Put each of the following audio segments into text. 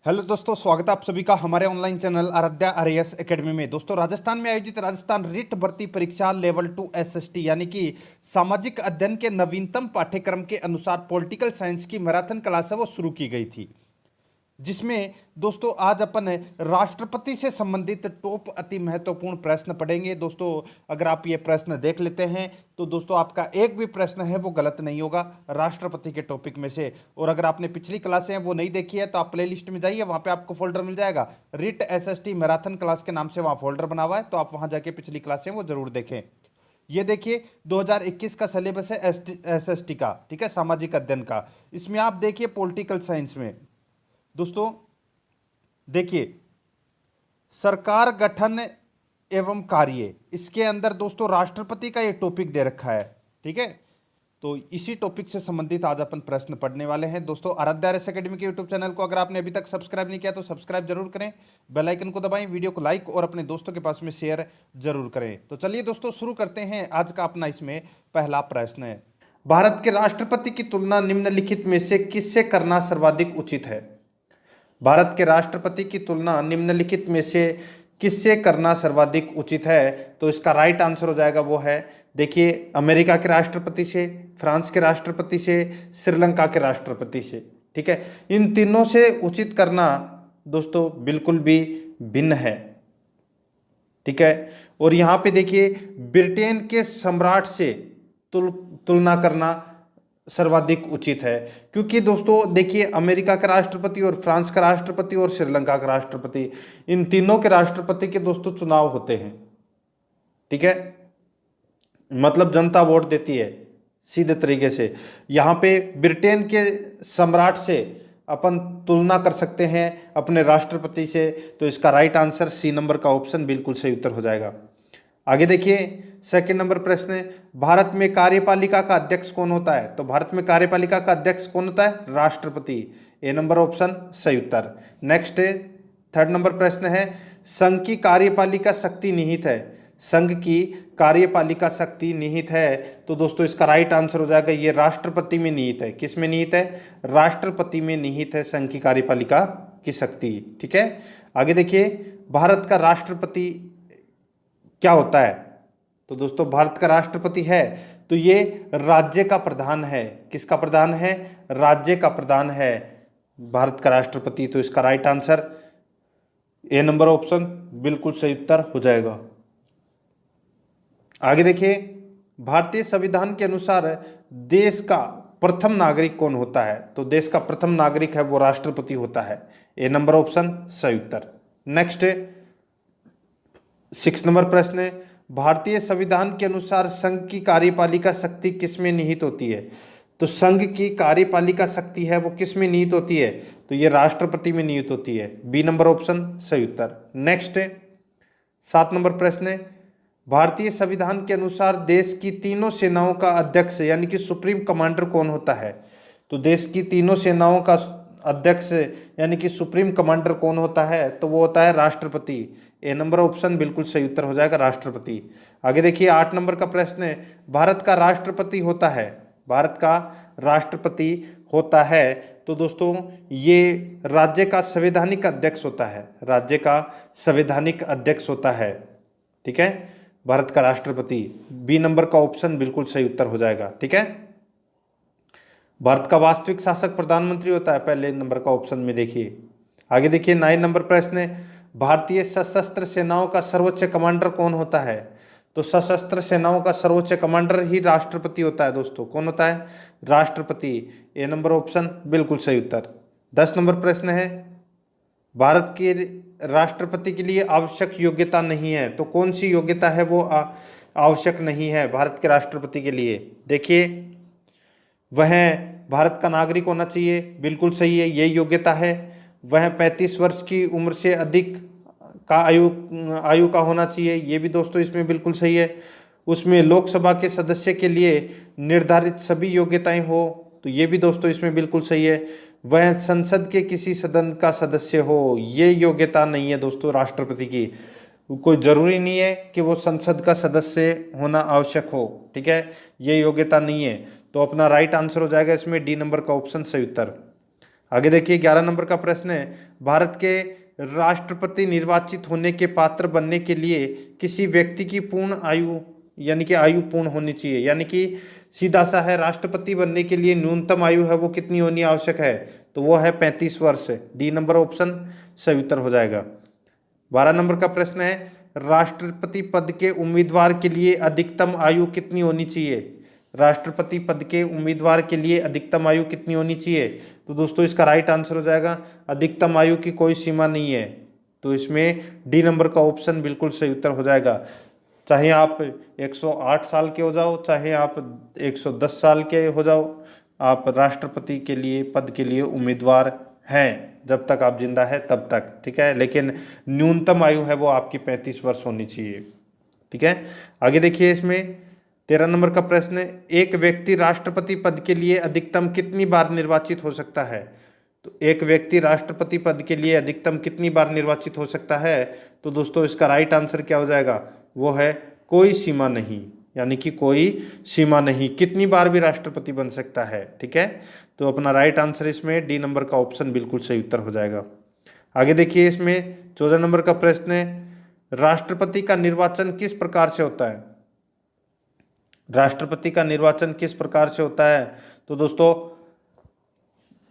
Hello दोस्तों, स्वागत है आप सभी का हमारे online channel Aaradhya RAS academy में। दोस्तों, राजस्थान में आयोजित राजस्थान रिट भर्ती परीक्षा लेवल 2 एसएसटी यानी कि सामाजिक अध्ययन के नवीनतम पाठ्यक्रम के अनुसार पॉलिटिकल साइंस की मैराथन क्लास है वो शुरू की गई थी, जिसमें दोस्तों आज अपन राष्ट्रपति से संबंधित टॉप अति महत्वपूर्ण प्रश्न पढ़ेंगे। दोस्तों, अगर आप ये प्रश्न देख लेते हैं तो दोस्तों आपका एक भी प्रश्न है वो गलत नहीं होगा राष्ट्रपति के टॉपिक में से। और अगर आपने पिछली क्लासें हैं वो नहीं देखी है तो आप प्लेलिस्ट में जाइए, वहाँ पे आपको फोल्डर मिल जाएगा रिट एसएसटी मैराथन क्लास के नाम से, वहाँ फोल्डर बना हुआ है, तो आप वहाँ जाके पिछली क्लासें वो जरूर देखें। ये देखिए 2021 का सिलेबस है एसएसटी का, ठीक है, सामाजिक अध्ययन का। इसमें आप देखिए पॉलिटिकल साइंस में दोस्तों देखिए सरकार गठन एवं कार्य, इसके अंदर दोस्तों राष्ट्रपति का ये टॉपिक दे रखा है, ठीक है। तो इसी टॉपिक से संबंधित आज अपन प्रश्न पढ़ने वाले हैं। दोस्तों, आराध्या आरएएस एकेडमी के यूट्यूब चैनल को अगर आपने अभी तक सब्सक्राइब नहीं किया तो सब्सक्राइब जरूर करें, बेल आइकन को दबाएं, वीडियो को लाइक और अपने दोस्तों के पास में शेयर जरूर करें। तो चलिए दोस्तों शुरू करते हैं आज का अपना इसमें पहला प्रश्न है, भारत के राष्ट्रपति की तुलना निम्नलिखित में से किससे करना सर्वाधिक उचित है। भारत के राष्ट्रपति की तुलना निम्नलिखित में से किससे करना सर्वाधिक उचित है। तो इसका राइट आंसर हो जाएगा वो है, देखिए, अमेरिका के राष्ट्रपति से, फ्रांस के राष्ट्रपति से, श्रीलंका के राष्ट्रपति से, ठीक है। इन तीनों से उचित करना दोस्तों बिल्कुल भी भिन्न है, ठीक है। और यहां पे देखिए ब्रिटेन के सम्राट से तुलना करना सर्वाधिक उचित है, क्योंकि दोस्तों देखिए अमेरिका का राष्ट्रपति और फ्रांस का राष्ट्रपति और श्रीलंका का राष्ट्रपति, इन तीनों के राष्ट्रपति के दोस्तों चुनाव होते हैं, ठीक है, मतलब जनता वोट देती है सीधे तरीके से। यहाँ पे ब्रिटेन के सम्राट से अपन तुलना कर सकते हैं अपने राष्ट्रपति से, तो इसका राइट आंसर सी नंबर का ऑप्शन बिल्कुल सही उत्तर हो जाएगा। आगे देखिए सेकंड नंबर प्रश्न है, भारत में कार्यपालिका का अध्यक्ष कौन होता है। तो भारत में कार्यपालिका का अध्यक्ष कौन होता है, राष्ट्रपति, ए नंबर ऑप्शन सही उत्तर। नेक्स्ट थर्ड नंबर प्रश्न है, संघ की कार्यपालिका शक्ति निहित है। संघ की कार्यपालिका शक्ति निहित है, तो दोस्तों इसका राइट आंसर हो जाएगा ये राष्ट्रपति में निहित है। किस में निहित है, राष्ट्रपति में निहित है संघ की कार्यपालिका की शक्ति, ठीक है। आगे देखिए भारत का राष्ट्रपति क्या होता है। तो दोस्तों भारत का राष्ट्रपति है तो ये राज्य का प्रधान है। किसका प्रधान है, राज्य का प्रधान है भारत का राष्ट्रपति। तो इसका right answer A number option बिल्कुल सही उत्तर हो जाएगा। आगे देखिए भारतीय संविधान के अनुसार देश का प्रथम नागरिक कौन होता है। तो देश का प्रथम नागरिक है वो राष्ट्रपति होता है, ए नंबर ऑप्शन सही उत्तर। नेक्स्ट 6 नंबर प्रश्न है, भारतीय संविधान के अनुसार संघ की कार्यपालिका शक्ति किसमें निहित होती है। तो संघ की कार्यपालिका शक्ति है वो किसमें निहित होती है, तो ये राष्ट्रपति में निहित होती है, बी नंबर ऑप्शन सही उत्तर। नेक्स्ट 7 नंबर प्रश्न है, भारतीय संविधान के अनुसार देश की तीनों सेनाओं का अध्यक्ष यानी कि सुप्रीम कमांडर कौन होता है। तो देश की तीनों सेनाओं का अध्यक्ष यानी कि सुप्रीम कमांडर कौन होता है, तो वो होता है राष्ट्रपति, ए नंबर ऑप्शन बिल्कुल सही उत्तर हो जाएगा, राष्ट्रपति। आगे देखिए 8 नंबर का प्रश्न है, भारत का राष्ट्रपति होता है, भारत का राष्ट्रपति होता है, तो दोस्तों ये राज्य का संवैधानिक अध्यक्ष होता है, राज्य का संवैधानिक अध्यक्ष होता है, ठीक है, भारत का राष्ट्रपति, बी नंबर का ऑप्शन बिल्कुल सही उत्तर हो जाएगा, ठीक है। भारत का वास्तविक शासक प्रधानमंत्री होता है, पहले नंबर का ऑप्शन में देखिए। आगे देखिए 9 नंबर प्रश्न है, भारतीय सशस्त्र सेनाओं का सर्वोच्च कमांडर कौन होता है। तो सशस्त्र सेनाओं का सर्वोच्च कमांडर ही राष्ट्रपति होता है दोस्तों, कौन होता है, राष्ट्रपति, ए नंबर ऑप्शन बिल्कुल सही उत्तर। 10 नंबर प्रश्न है, भारत के राष्ट्रपति के लिए आवश्यक योग्यता नहीं है, तो कौन सी योग्यता है वो आवश्यक नहीं है भारत के राष्ट्रपति के लिए। देखिए वह भारत का नागरिक होना चाहिए, बिल्कुल सही है, यही योग्यता है। वह 35 वर्ष की उम्र से अधिक का आयु का होना चाहिए, ये भी दोस्तों इसमें बिल्कुल सही है। उसमें लोकसभा के सदस्य के लिए निर्धारित सभी योग्यताएं हो, तो ये भी दोस्तों इसमें बिल्कुल सही है। वह संसद के किसी सदन का सदस्य हो, ये योग्यता नहीं है दोस्तों राष्ट्रपति की, कोई जरूरी नहीं है कि वो संसद का सदस्य होना आवश्यक हो, ठीक है, ये योग्यता नहीं है। तो अपना राइट आंसर हो जाएगा इसमें डी नंबर का ऑप्शन सही उत्तर। आगे देखिए 11 नंबर का प्रश्न है, भारत के राष्ट्रपति निर्वाचित होने के पात्र बनने के लिए किसी व्यक्ति की पूर्ण आयु यानी कि आयु पूर्ण होनी चाहिए, यानी कि सीधा सा है, राष्ट्रपति बनने के लिए न्यूनतम आयु है वो कितनी होनी आवश्यक है, तो वो है 35 वर्ष। डी नंबर ऑप्शन सही उत्तर हो जाएगा। 12 नंबर का प्रश्न है, राष्ट्रपति पद के उम्मीदवार के लिए अधिकतम आयु कितनी होनी चाहिए, राष्ट्रपति पद के उम्मीदवार के लिए अधिकतम आयु कितनी होनी चाहिए, तो दोस्तों इसका राइट आंसर हो जाएगा अधिकतम आयु की कोई सीमा नहीं है, तो इसमें डी नंबर का ऑप्शन बिल्कुल सही उत्तर हो जाएगा। चाहे आप 108 साल के हो जाओ, चाहे आप 110 साल के हो जाओ, आप राष्ट्रपति के लिए पद के लिए उम्मीदवार हैं जब तक आप जिंदा है तब तक, ठीक है, लेकिन न्यूनतम आयु है वो आपकी 35 वर्ष होनी चाहिए, ठीक है। आगे देखिए इसमें 13 नंबर का प्रश्न है, एक व्यक्ति राष्ट्रपति पद के लिए अधिकतम कितनी बार निर्वाचित हो सकता है, तो एक व्यक्ति राष्ट्रपति पद के लिए अधिकतम कितनी बार निर्वाचित हो सकता है, तो दोस्तों इसका राइट आंसर क्या हो जाएगा, वो है कोई सीमा नहीं, यानी कि कोई सीमा नहीं, कितनी बार भी राष्ट्रपति बन सकता है, ठीक है। तो अपना राइट आंसर इसमें डी नंबर का ऑप्शन बिल्कुल सही उत्तर हो जाएगा। आगे देखिए इसमें 14 नंबर का प्रश्न है, राष्ट्रपति का निर्वाचन किस प्रकार से होता है, राष्ट्रपति का निर्वाचन किस प्रकार से होता है, तो दोस्तों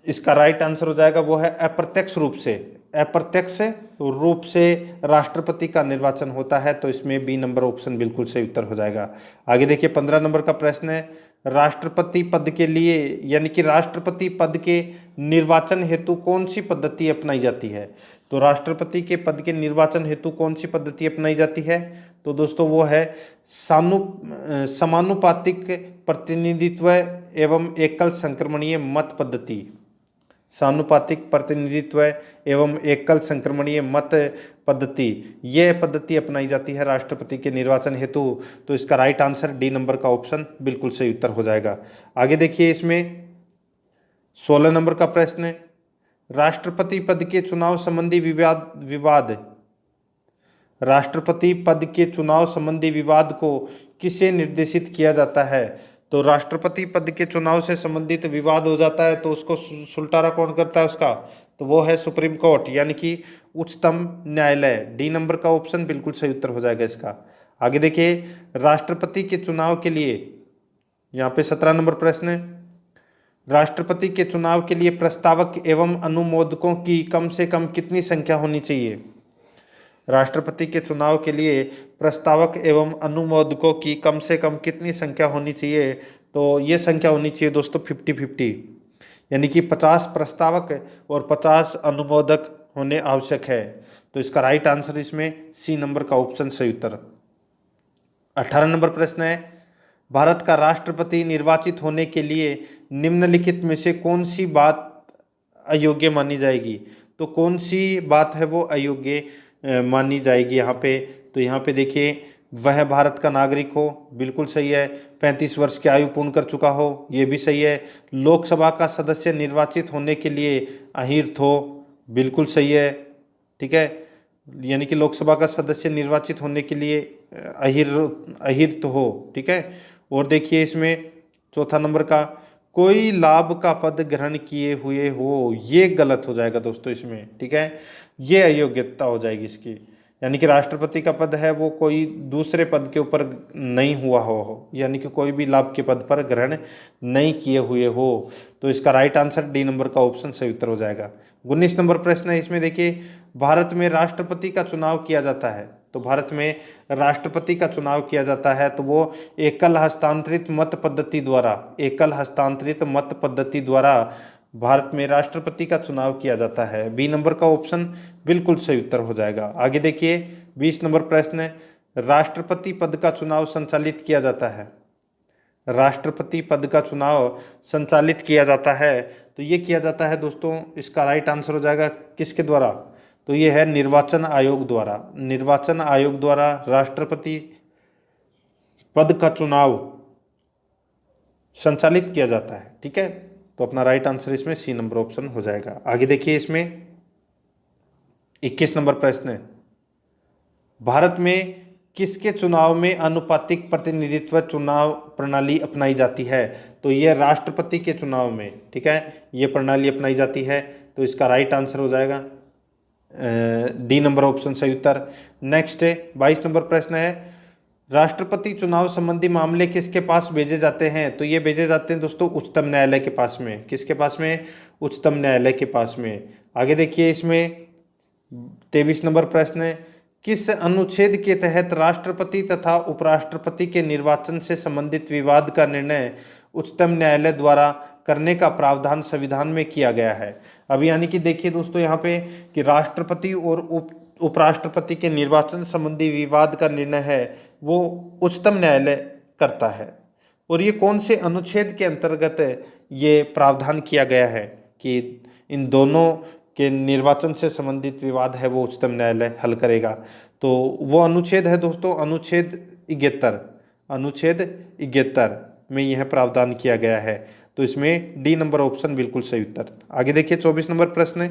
इसका राइट आंसर हो जाएगा वो है अप्रत्यक्ष रूप से, अप्रत्यक्ष रूप से राष्ट्रपति का निर्वाचन होता है, तो इसमें बी नंबर ऑप्शन बिल्कुल सही उत्तर हो जाएगा। आगे देखिए 15 नंबर का प्रश्न है, राष्ट्रपति पद के लिए यानी कि राष्ट्रपति पद के निर्वाचन हेतु कौन सी पद्धति अपनाई जाती है, तो राष्ट्रपति के पद के निर्वाचन हेतु कौन सी पद्धति अपनाई जाती है, तो दोस्तों वो है समानुपातिक प्रतिनिधित्व एवं एकल संक्रमणीय मत पद्धति, समानुपातिक प्रतिनिधित्व एवं एकल संक्रमणीय मत पद्धति, यह पद्धति अपनाई जाती है राष्ट्रपति के निर्वाचन हेतु, तो इसका राइट आंसर डी नंबर का ऑप्शन बिल्कुल सही उत्तर हो जाएगा। आगे देखिए इसमें 16 नंबर का प्रश्न है, राष्ट्रपति पद के चुनाव संबंधी विवाद राष्ट्रपति पद के चुनाव संबंधी विवाद को किसे निर्देशित किया जाता है, तो राष्ट्रपति पद के चुनाव से संबंधित विवाद हो जाता है तो उसको सुलटारा कौन करता है उसका, तो वो है सुप्रीम कोर्ट यानी कि उच्चतम न्यायालय। डी नंबर का ऑप्शन बिल्कुल सही उत्तर हो जाएगा इसका। आगे देखिए राष्ट्रपति के चुनाव के लिए यहाँ पे 17 नंबर प्रश्न है, राष्ट्रपति के चुनाव के लिए प्रस्तावक एवं अनुमोदकों की कम से कम कितनी संख्या होनी चाहिए, राष्ट्रपति के चुनाव के लिए प्रस्तावक एवं अनुमोदकों की कम से कम कितनी संख्या होनी चाहिए, तो ये संख्या होनी चाहिए दोस्तों 50-50, यानी कि 50 प्रस्तावक और 50 अनुमोदक होने आवश्यक है, तो इसका राइट आंसर इसमें सी नंबर का ऑप्शन सही उत्तर। 18 नंबर प्रश्न है, भारत का राष्ट्रपति निर्वाचित होने के लिए निम्नलिखित में से कौन सी बात अयोग्य मानी जाएगी, तो कौन सी बात है वो अयोग्य मानी जाएगी यहाँ पे, तो यहाँ पे देखिए वह भारत का नागरिक हो, बिल्कुल सही है, 35 वर्ष की आयु पूर्ण कर चुका हो, ये भी सही है, लोकसभा का सदस्य निर्वाचित होने के लिए अहिर्त हो, बिल्कुल सही है, ठीक है, यानी कि लोकसभा का सदस्य निर्वाचित होने के लिए अहिर्त हो, ठीक है। और देखिए इसमें चौथा नंबर का, कोई लाभ का पद ग्रहण किए हुए हो, ये गलत हो जाएगा दोस्तों इसमें, ठीक है, ये अयोग्यता हो जाएगी इसकी, यानी कि राष्ट्रपति का पद है वो कोई दूसरे पद के ऊपर नहीं हुआ हो, यानी कि कोई भी लाभ के पद पर ग्रहण नहीं किए हुए हो, तो इसका राइट आंसर डी नंबर का ऑप्शन सही उत्तर हो जाएगा। 19 नंबर प्रश्न है, इसमें देखिए भारत में राष्ट्रपति का चुनाव किया जाता है, तो भारत में राष्ट्रपति का चुनाव किया जाता है तो वो एकल हस्तांतरित मत पद्धति द्वारा, एकल हस्तांतरित मत पद्धति द्वारा भारत में राष्ट्रपति का चुनाव किया जाता है। बी नंबर का ऑप्शन बिल्कुल सही उत्तर हो जाएगा। आगे देखिए 20 नंबर प्रश्न है, राष्ट्रपति पद का चुनाव संचालित किया जाता है, राष्ट्रपति पद का चुनाव संचालित किया जाता है, तो ये किया जाता है दोस्तों, इसका राइट आंसर हो जाएगा किसके द्वारा, तो ये है निर्वाचन आयोग द्वारा, निर्वाचन आयोग द्वारा राष्ट्रपति पद का चुनाव संचालित किया जाता है, ठीक है, तो अपना राइट आंसर इसमें सी नंबर ऑप्शन हो जाएगा। आगे देखिए इसमें 21 नंबर प्रश्न है, भारत में किसके चुनाव में आनुपातिक प्रतिनिधित्व चुनाव प्रणाली अपनाई जाती है? तो ये राष्ट्रपति के चुनाव में, ठीक है, ये प्रणाली अपनाई जाती है। तो इसका राइट आंसर हो जाएगा डी नंबर ऑप्शन सही उत्तर। नेक्स्ट 22 नंबर प्रश्न है, राष्ट्रपति चुनाव संबंधी मामले किसके पास भेजे जाते हैं? तो ये भेजे जाते हैं दोस्तों उच्चतम न्यायालय के पास में। किसके पास में? उच्चतम न्यायालय के पास में। आगे देखिए इसमें 23 नंबर प्रश्न है, किस अनुच्छेद के तहत राष्ट्रपति तथा उपराष्ट्रपति के निर्वाचन से संबंधित विवाद का निर्णय उच्चतम न्यायालय द्वारा करने का प्रावधान संविधान में किया गया है? अब यानी कि देखिए दोस्तों यहाँ पे कि राष्ट्रपति और उपराष्ट्रपति के निर्वाचन संबंधी विवाद का निर्णय है वो उच्चतम न्यायालय करता है। और ये कौन से अनुच्छेद के अंतर्गत ये प्रावधान किया गया है कि इन दोनों के निर्वाचन से संबंधित विवाद है वो उच्चतम न्यायालय हल करेगा? तो वो अनुच्छेद है दोस्तों अनुच्छेद 71। अनुच्छेद 71 में यह प्रावधान किया गया है। तो इसमें डी नंबर ऑप्शन बिल्कुल सही उत्तर। आगे देखिए 24 नंबर प्रश्न है,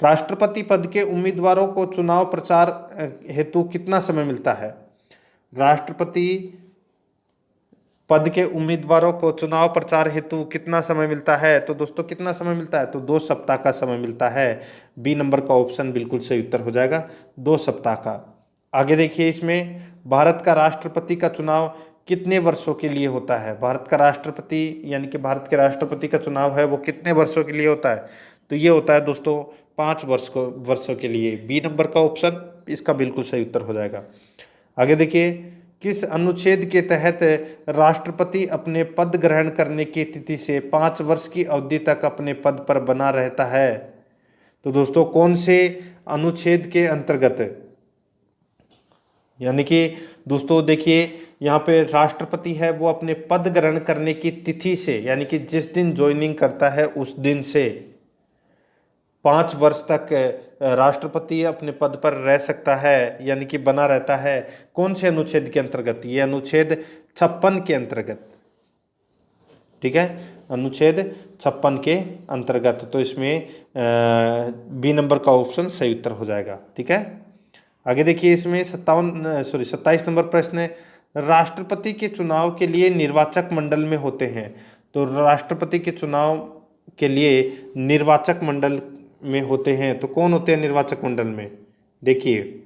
राष्ट्रपति पद के उम्मीदवारों को चुनाव प्रचार हेतु कितना समय मिलता है? राष्ट्रपति पद के उम्मीदवारों को चुनाव प्रचार हेतु कितना समय मिलता है? तो दोस्तों कितना समय मिलता है? तो 2 सप्ताह का समय मिलता है। बी नंबर का ऑप्शन बिल्कुल सही उत्तर हो जाएगा, 2 सप्ताह का। आगे देखिए इसमें भारत का राष्ट्रपति का चुनाव कितने वर्षों के लिए होता है? भारत का राष्ट्रपति यानी कि भारत के राष्ट्रपति का चुनाव है वो कितने वर्षों के लिए होता है? तो ये होता है दोस्तों 5 वर्षों के लिए। बी नंबर का ऑप्शन इसका बिल्कुल सही उत्तर हो जाएगा। आगे देखिए, किस अनुच्छेद के तहत राष्ट्रपति अपने पद ग्रहण करने की तिथि से 5 वर्ष की अवधि तक अपने पद पर बना रहता है? तो दोस्तों कौन से अनुच्छेद के अंतर्गत? यानी कि दोस्तों देखिए यहाँ पे राष्ट्रपति है वो अपने पद ग्रहण करने की तिथि से यानी कि जिस दिन ज्वाइनिंग करता है उस दिन से 5 वर्ष तक राष्ट्रपति अपने पद पर रह सकता है यानी कि बना रहता है। कौन से अनुच्छेद के अंतर्गत? ये अनुच्छेद 56 के अंतर्गत, ठीक है, अनुच्छेद 56 के अंतर्गत। तो इसमें बी नंबर का ऑप्शन सही उत्तर हो जाएगा, ठीक है। आगे देखिए इसमें 27 नंबर प्रश्न है, राष्ट्रपति के चुनाव के लिए निर्वाचक मंडल में होते हैं। तो राष्ट्रपति के चुनाव के लिए निर्वाचक मंडल में होते हैं तो कौन होते हैं निर्वाचक मंडल में? देखिए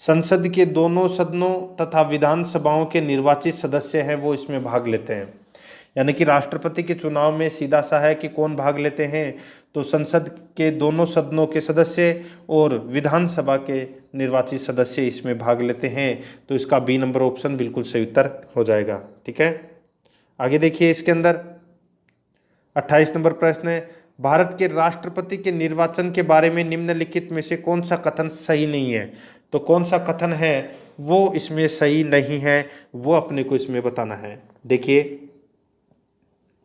संसद के दोनों सदनों तथा विधानसभाओं के निर्वाचित सदस्य हैं वो इसमें भाग लेते हैं। यानी कि राष्ट्रपति के चुनाव में सीधा सा है कि कौन भाग लेते हैं? तो संसद के दोनों सदनों के सदस्य और विधानसभा के निर्वाचित सदस्य इसमें भाग लेते हैं। तो इसका बी नंबर ऑप्शन बिल्कुल सही उत्तर हो जाएगा, ठीक है। आगे देखिए इसके अंदर 28 नंबर प्रश्न है, भारत के राष्ट्रपति के निर्वाचन के बारे में निम्नलिखित में से कौन सा कथन सही नहीं है? तो कौन सा कथन है वो इसमें सही नहीं है वो अपने को इसमें बताना है। देखिए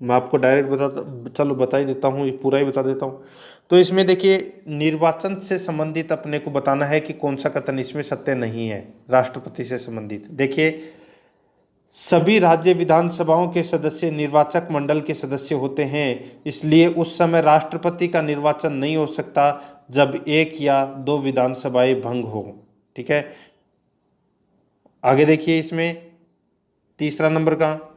मैं आपको डायरेक्ट बता ही देता हूँ, ये पूरा ही बता देता हूँ। तो इसमें देखिए निर्वाचन से संबंधित अपने को बताना है कि कौन सा कथन इसमें सत्य नहीं है राष्ट्रपति से संबंधित। देखिए सभी राज्य विधानसभाओं के सदस्य निर्वाचक मंडल के सदस्य होते हैं, इसलिए उस समय राष्ट्रपति का निर्वाचन नहीं हो सकता जब 1 या 2 विधानसभाएं भंग हो, ठीक है। आगे देखिए इसमें तीसरा नंबर का,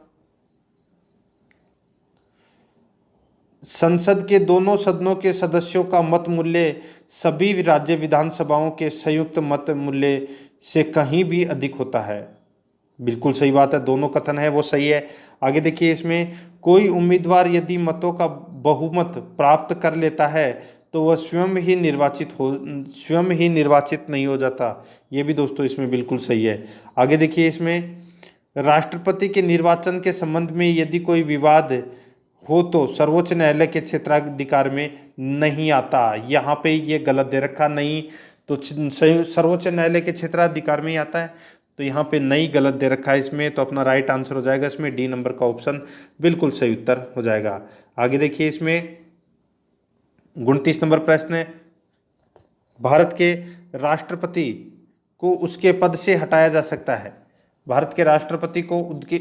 संसद के दोनों सदनों के सदस्यों का मत मूल्य सभी राज्य विधानसभाओं के संयुक्त मत मूल्य से कहीं भी अधिक होता है। बिल्कुल सही बात है, दोनों कथन है वो सही है। आगे देखिए इसमें कोई उम्मीदवार यदि मतों का बहुमत प्राप्त कर लेता है तो वह स्वयं ही निर्वाचित नहीं हो जाता। ये भी दोस्तों इसमें बिल्कुल सही है। आगे देखिए इसमें राष्ट्रपति के निर्वाचन के संबंध में यदि कोई विवाद हो तो सर्वोच्च न्यायालय के क्षेत्राधिकार में नहीं आता। यहाँ पे ये गलत दे रखा, नहीं तो सर्वोच्च न्यायालय के क्षेत्राधिकार में ही आता है। तो यहाँ पे नहीं गलत दे रखा है इसमें, तो अपना राइट आंसर हो जाएगा इसमें डी नंबर का ऑप्शन बिल्कुल सही उत्तर हो जाएगा। आगे देखिए इसमें 29 नंबर प्रश्न है, भारत के राष्ट्रपति को उसके पद से हटाया जा सकता है। भारत के राष्ट्रपति को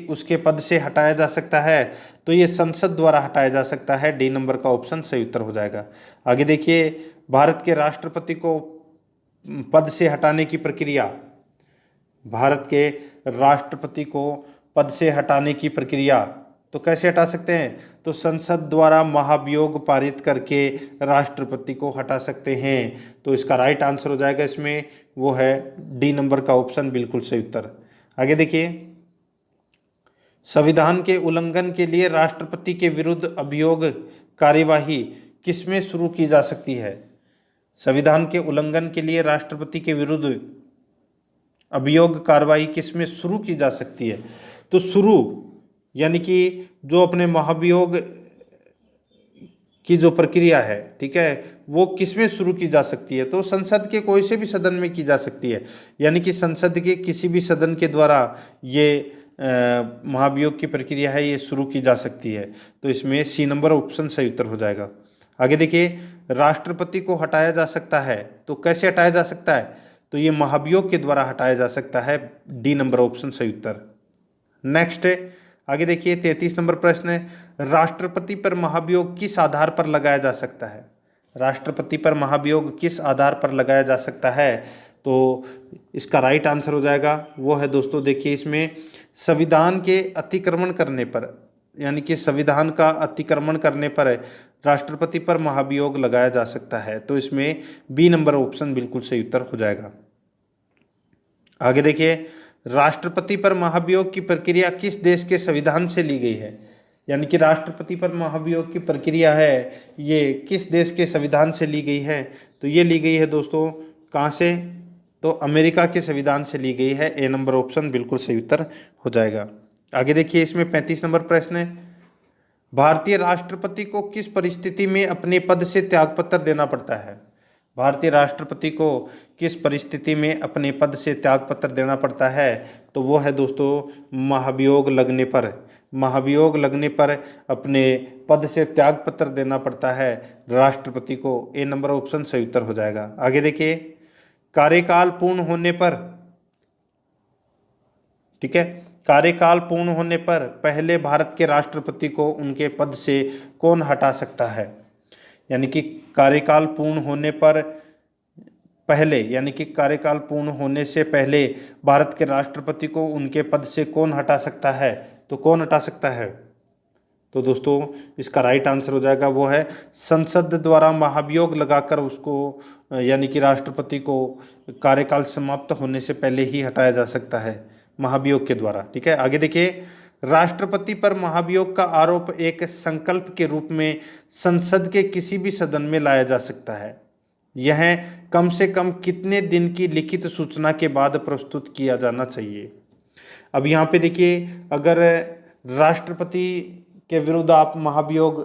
उसके पद से हटाया जा सकता है तो ये संसद द्वारा हटाया जा सकता है। डी नंबर का ऑप्शन सही उत्तर हो जाएगा। आगे देखिए भारत के राष्ट्रपति को पद से हटाने की प्रक्रिया, भारत के राष्ट्रपति को पद से हटाने की प्रक्रिया, तो कैसे हटा सकते हैं? तो संसद द्वारा महाभियोग पारित करके राष्ट्रपति को हटा सकते हैं। तो इसका राइट आंसर हो जाएगा इसमें, वो है डी नंबर का ऑप्शन बिल्कुल सही उत्तर। आगे देखिए, संविधान के उल्लंघन के लिए राष्ट्रपति के विरुद्ध अभियोग कार्यवाही किसमें शुरू की जा सकती है? संविधान के उल्लंघन के लिए राष्ट्रपति के विरुद्ध अभियोग कार्रवाई किसमें शुरू की जा सकती है? तो शुरू यानी कि जो अपने महाभियोग की जो प्रक्रिया है, ठीक है, वो किसमें शुरू की जा सकती है? तो संसद के कोई से भी सदन में की जा सकती है, यानी कि संसद के किसी भी सदन के द्वारा ये महाभियोग की प्रक्रिया है ये शुरू की जा सकती है। तो इसमें सी नंबर ऑप्शन सही उत्तर हो जाएगा। आगे देखिए, राष्ट्रपति को हटाया जा सकता है, तो कैसे हटाया जा सकता है? तो ये महाभियोग के द्वारा हटाया जा सकता है, डी नंबर ऑप्शन सही उत्तर। नेक्स्ट आगे देखिए, 33 नंबर प्रश्न है, राष्ट्रपति पर महाभियोग किस आधार पर लगाया जा सकता है? राष्ट्रपति पर महाभियोग किस आधार पर लगाया जा सकता है? तो इसका राइट आंसर हो जाएगा, वो है दोस्तों, देखिए इसमें संविधान के अतिक्रमण करने पर, यानी कि संविधान का अतिक्रमण करने पर राष्ट्रपति पर महाभियोग लगाया जा सकता है। तो इसमें बी नंबर ऑप्शन बिल्कुल सही उत्तर हो जाएगा। आगे देखिए, राष्ट्रपति पर महाभियोग की प्रक्रिया किस देश के संविधान से ली गई है? यानी कि राष्ट्रपति पर महाभियोग की प्रक्रिया है ये किस देश के संविधान से ली गई है? तो ये ली गई है दोस्तों कहाँ से? तो अमेरिका के संविधान से ली गई है। ए नंबर ऑप्शन बिल्कुल सही उत्तर हो जाएगा। आगे देखिए, इसमें 35 नंबर प्रश्न है, भारतीय राष्ट्रपति को किस परिस्थिति में अपने पद से त्यागपत्र देना पड़ता है? भारतीय राष्ट्रपति को किस परिस्थिति में अपने पद से त्यागपत्र देना पड़ता है? तो वो है दोस्तों महाभियोग लगने पर। महाभियोग लगने पर अपने पद से त्यागपत्र देना पड़ता है राष्ट्रपति को। ए नंबर ऑप्शन सही उत्तर हो जाएगा। आगे देखिए, कार्यकाल पूर्ण होने पर, ठीक है, कार्यकाल पूर्ण होने पर पहले भारत के राष्ट्रपति को उनके पद से कौन हटा सकता है? यानी कि कार्यकाल पूर्ण होने पर पहले, यानी कि कार्यकाल पूर्ण होने से पहले भारत के राष्ट्रपति को उनके पद से कौन हटा सकता है? तो कौन हटा सकता है? तो दोस्तों इसका राइट आंसर हो जाएगा, वो है संसद द्वारा महाभियोग लगाकर उसको, यानी कि राष्ट्रपति को कार्यकाल समाप्त होने से पहले ही हटाया जा सकता है महाभियोग के द्वारा। ठीक है, आगे देखिए, राष्ट्रपति पर महाभियोग का आरोप एक संकल्प के रूप में संसद के किसी भी सदन में लाया जा सकता है। यह कम से कम कितने दिन की लिखित सूचना के बाद प्रस्तुत किया जाना चाहिए? अब यहाँ पे देखिए, अगर राष्ट्रपति के विरुद्ध आप महाभियोग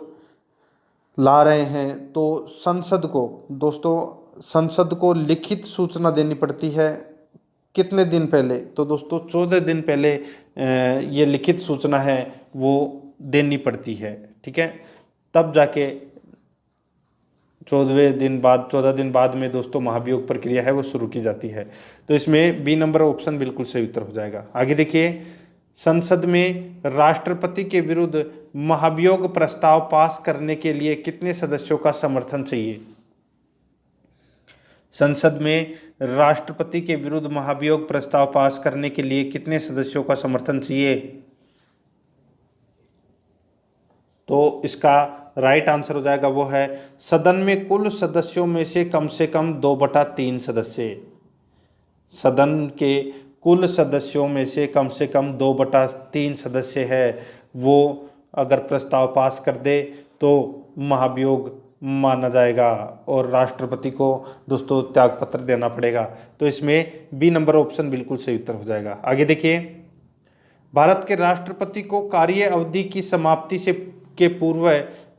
ला रहे हैं तो संसद को, दोस्तों संसद को लिखित सूचना देनी पड़ती है कितने दिन पहले? तो दोस्तों 14 दिन पहले ये लिखित सूचना है वो देनी पड़ती है। ठीक है, तब जाके 14 दिन बाद में दोस्तों महाभियोग प्रक्रिया है वो शुरू की जाती है। तो इसमें बी नंबर ऑप्शन बिल्कुल सही उत्तर हो जाएगा। आगे देखिए, संसद में राष्ट्रपति के विरुद्ध महाभियोग प्रस्ताव पास करने के लिए कितने सदस्यों का समर्थन चाहिए? संसद में राष्ट्रपति के विरुद्ध महाभियोग प्रस्ताव पास करने के लिए कितने सदस्यों का समर्थन चाहिए? तो इसका राइट आंसर हो जाएगा, वो है सदन में कुल सदस्यों में से कम 2/3 सदस्य। सदन के कुल सदस्यों में से कम 2/3 सदस्य है वो अगर प्रस्ताव पास कर दे तो महाभियोग माना जाएगा और राष्ट्रपति को दोस्तों त्यागपत्र देना पड़ेगा। तो इसमें बी नंबर ऑप्शन बिल्कुल सही उत्तर हो जाएगा। आगे देखिए, भारत के राष्ट्रपति को कार्य अवधि की समाप्ति से के पूर्व